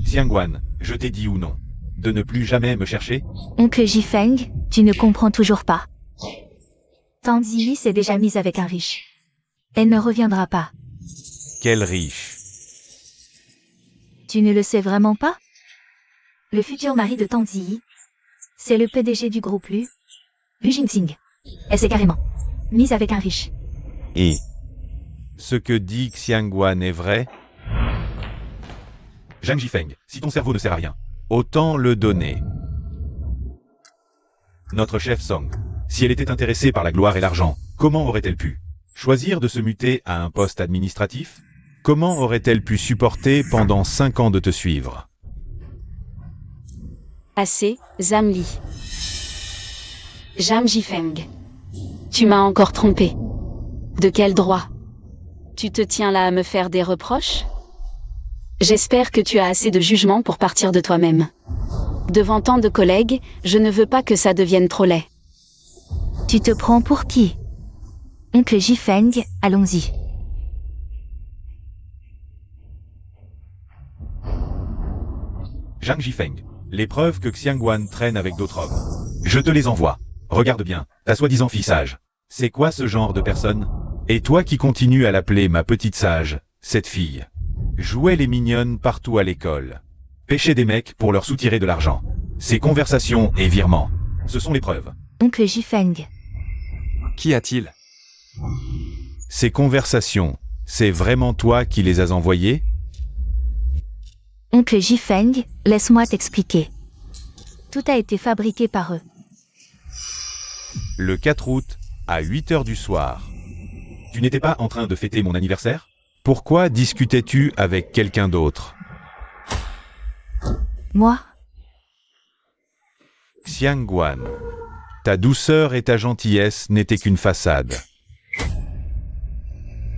S1: Xiangguan, je t'ai dit ou non? De ne plus jamais me chercher?
S2: Oncle Jifeng, tu ne comprends toujours pas. Tante Ziyi s'est déjà mise avec un riche. Elle ne reviendra pas.
S1: Quel riche.
S2: Tu ne le sais vraiment pas? Le futur mari de Tante Ziyi, c'est le PDG du groupe Lu Jingxing. Elle s'est carrément mise avec un riche.
S1: Et ce que dit Xiangguan est vrai? Zhang Jifeng, si ton cerveau ne sert à rien, autant le donner. Notre chef Song, si elle était intéressée par la gloire et l'argent, comment aurait-elle pu choisir de se muter à un poste administratif? Comment aurait-elle pu supporter pendant 5 ans de te suivre?
S3: Assez, Zamli. Zhang Jifeng. Tu m'as encore trompé. De quel droit? Tu te tiens là à me faire des reproches? J'espère que tu as assez de jugement pour partir de toi-même. Devant tant de collègues, je ne veux pas que ça devienne trop laid.
S2: Tu te prends pour qui? Oncle Jifeng, allons-y.
S1: Zhang Jifeng, les preuves que Xiangguan traîne avec d'autres hommes. Je te les envoie. Regarde bien, ta soi-disant fille sage. C'est quoi ce genre de personne? Et toi qui continues à l'appeler ma petite sage, cette fille. Jouait les mignonnes partout à l'école. Pêcher des mecs pour leur soutirer de l'argent. Ces conversations et virements. Ce sont les preuves.
S2: Oncle Jifeng.
S4: Qu'y a-t-il?
S1: Ces conversations, c'est vraiment toi qui les as envoyées?
S2: Oncle Jifeng, laisse-moi t'expliquer. Tout a été fabriqué par eux.
S1: Le 4 août, à 8 heures du soir. Tu n'étais pas en train de fêter mon anniversaire? Pourquoi discutais-tu avec quelqu'un d'autre?
S2: Moi,
S1: Xiangguan, ta douceur et ta gentillesse n'étaient qu'une façade.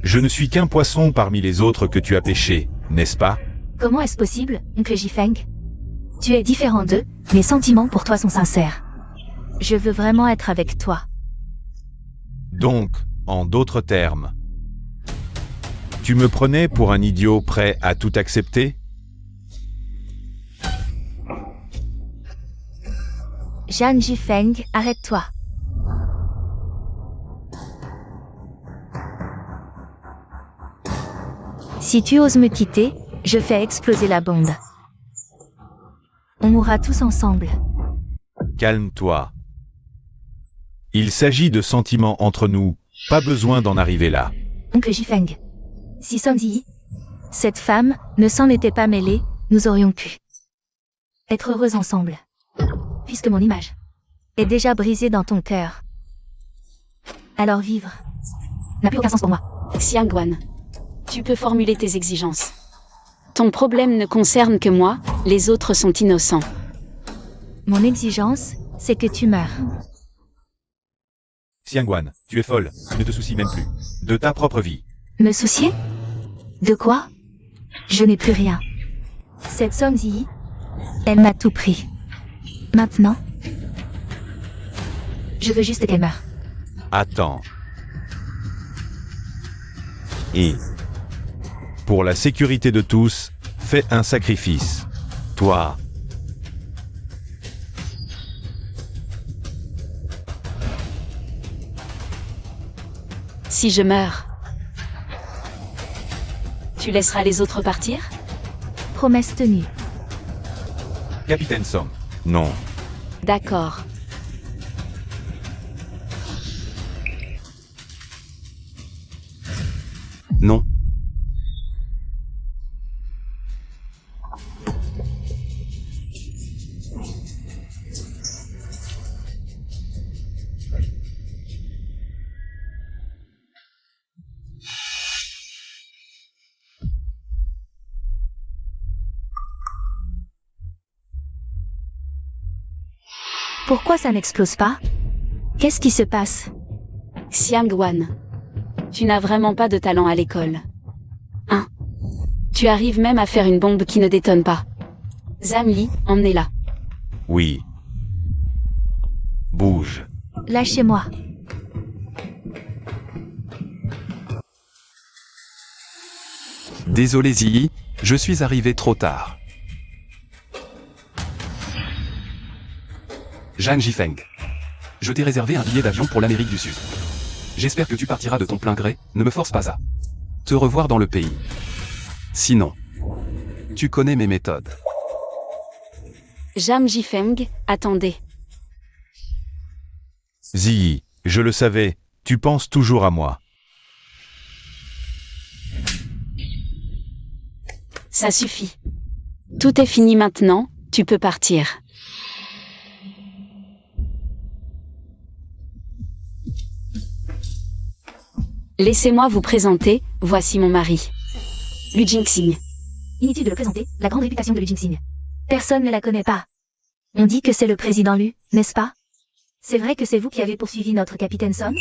S1: Je ne suis qu'un poisson parmi les autres que tu as pêchés, n'est-ce pas?
S2: comment est-ce possible, Oncle Jifeng? Tu es différent d'eux, mes sentiments pour toi sont sincères. Je veux vraiment être avec toi.
S1: Donc, en d'autres termes, tu me prenais pour un idiot prêt à tout accepter?
S2: Zhang Jifeng, arrête-toi. Si tu oses me quitter, je fais exploser la bombe. On mourra tous ensemble.
S1: Calme-toi. Il s'agit de sentiments entre nous, pas besoin d'en arriver là.
S2: Oncle Jifeng. Si Song Ziyi, cette femme, ne s'en était pas mêlée, nous aurions pu être heureux ensemble. Puisque mon image est déjà brisée dans ton cœur. Alors vivre n'a plus aucun sens pour moi.
S3: Xiangguan, tu peux formuler tes exigences. Ton problème ne concerne que moi, les autres sont innocents.
S2: Mon exigence, c'est que tu meurs.
S1: Xiangguan, tu es folle, tu ne te soucies même plus de ta propre vie.
S2: Me soucier? De quoi? Je n'ai plus rien. Cette Song Ziyi, elle m'a tout pris. Maintenant, je veux juste qu'elle meure.
S1: Attends. Et pour la sécurité de tous, fais un sacrifice. Toi.
S3: Si je meurs, tu laisseras les autres partir?
S2: Promesse tenue.
S1: Capitaine Song. Non.
S3: D'accord.
S4: Non.
S2: Pourquoi ça n'explose pas? Qu'est-ce qui se passe?
S3: Xiangguan, tu n'as vraiment pas de talent à l'école. Hein? Tu arrives même à faire une bombe qui ne détonne pas. Zamli, emmenez-la.
S1: Oui. Bouge.
S2: Lâchez-moi.
S4: Désolé Ziyi, je suis arrivé trop tard. Zhang Jifeng. Je t'ai réservé un billet d'avion pour l'Amérique du Sud. J'espère que tu partiras de ton plein gré, ne me force pas à te revoir dans le pays. Sinon, tu connais mes méthodes.
S3: Zhang Jifeng, attendez.
S1: Ziyi, je le savais, tu penses toujours à moi.
S3: Ça suffit. Tout est fini maintenant, tu peux partir. Laissez-moi vous présenter, voici mon mari. Lu Jingxing.
S2: Inutile de le présenter, la grande réputation de Lu Jingxing. Personne ne la connaît pas. On dit que c'est le président Lu, n'est-ce pas? C'est vrai que c'est vous qui avez poursuivi notre capitaine Son?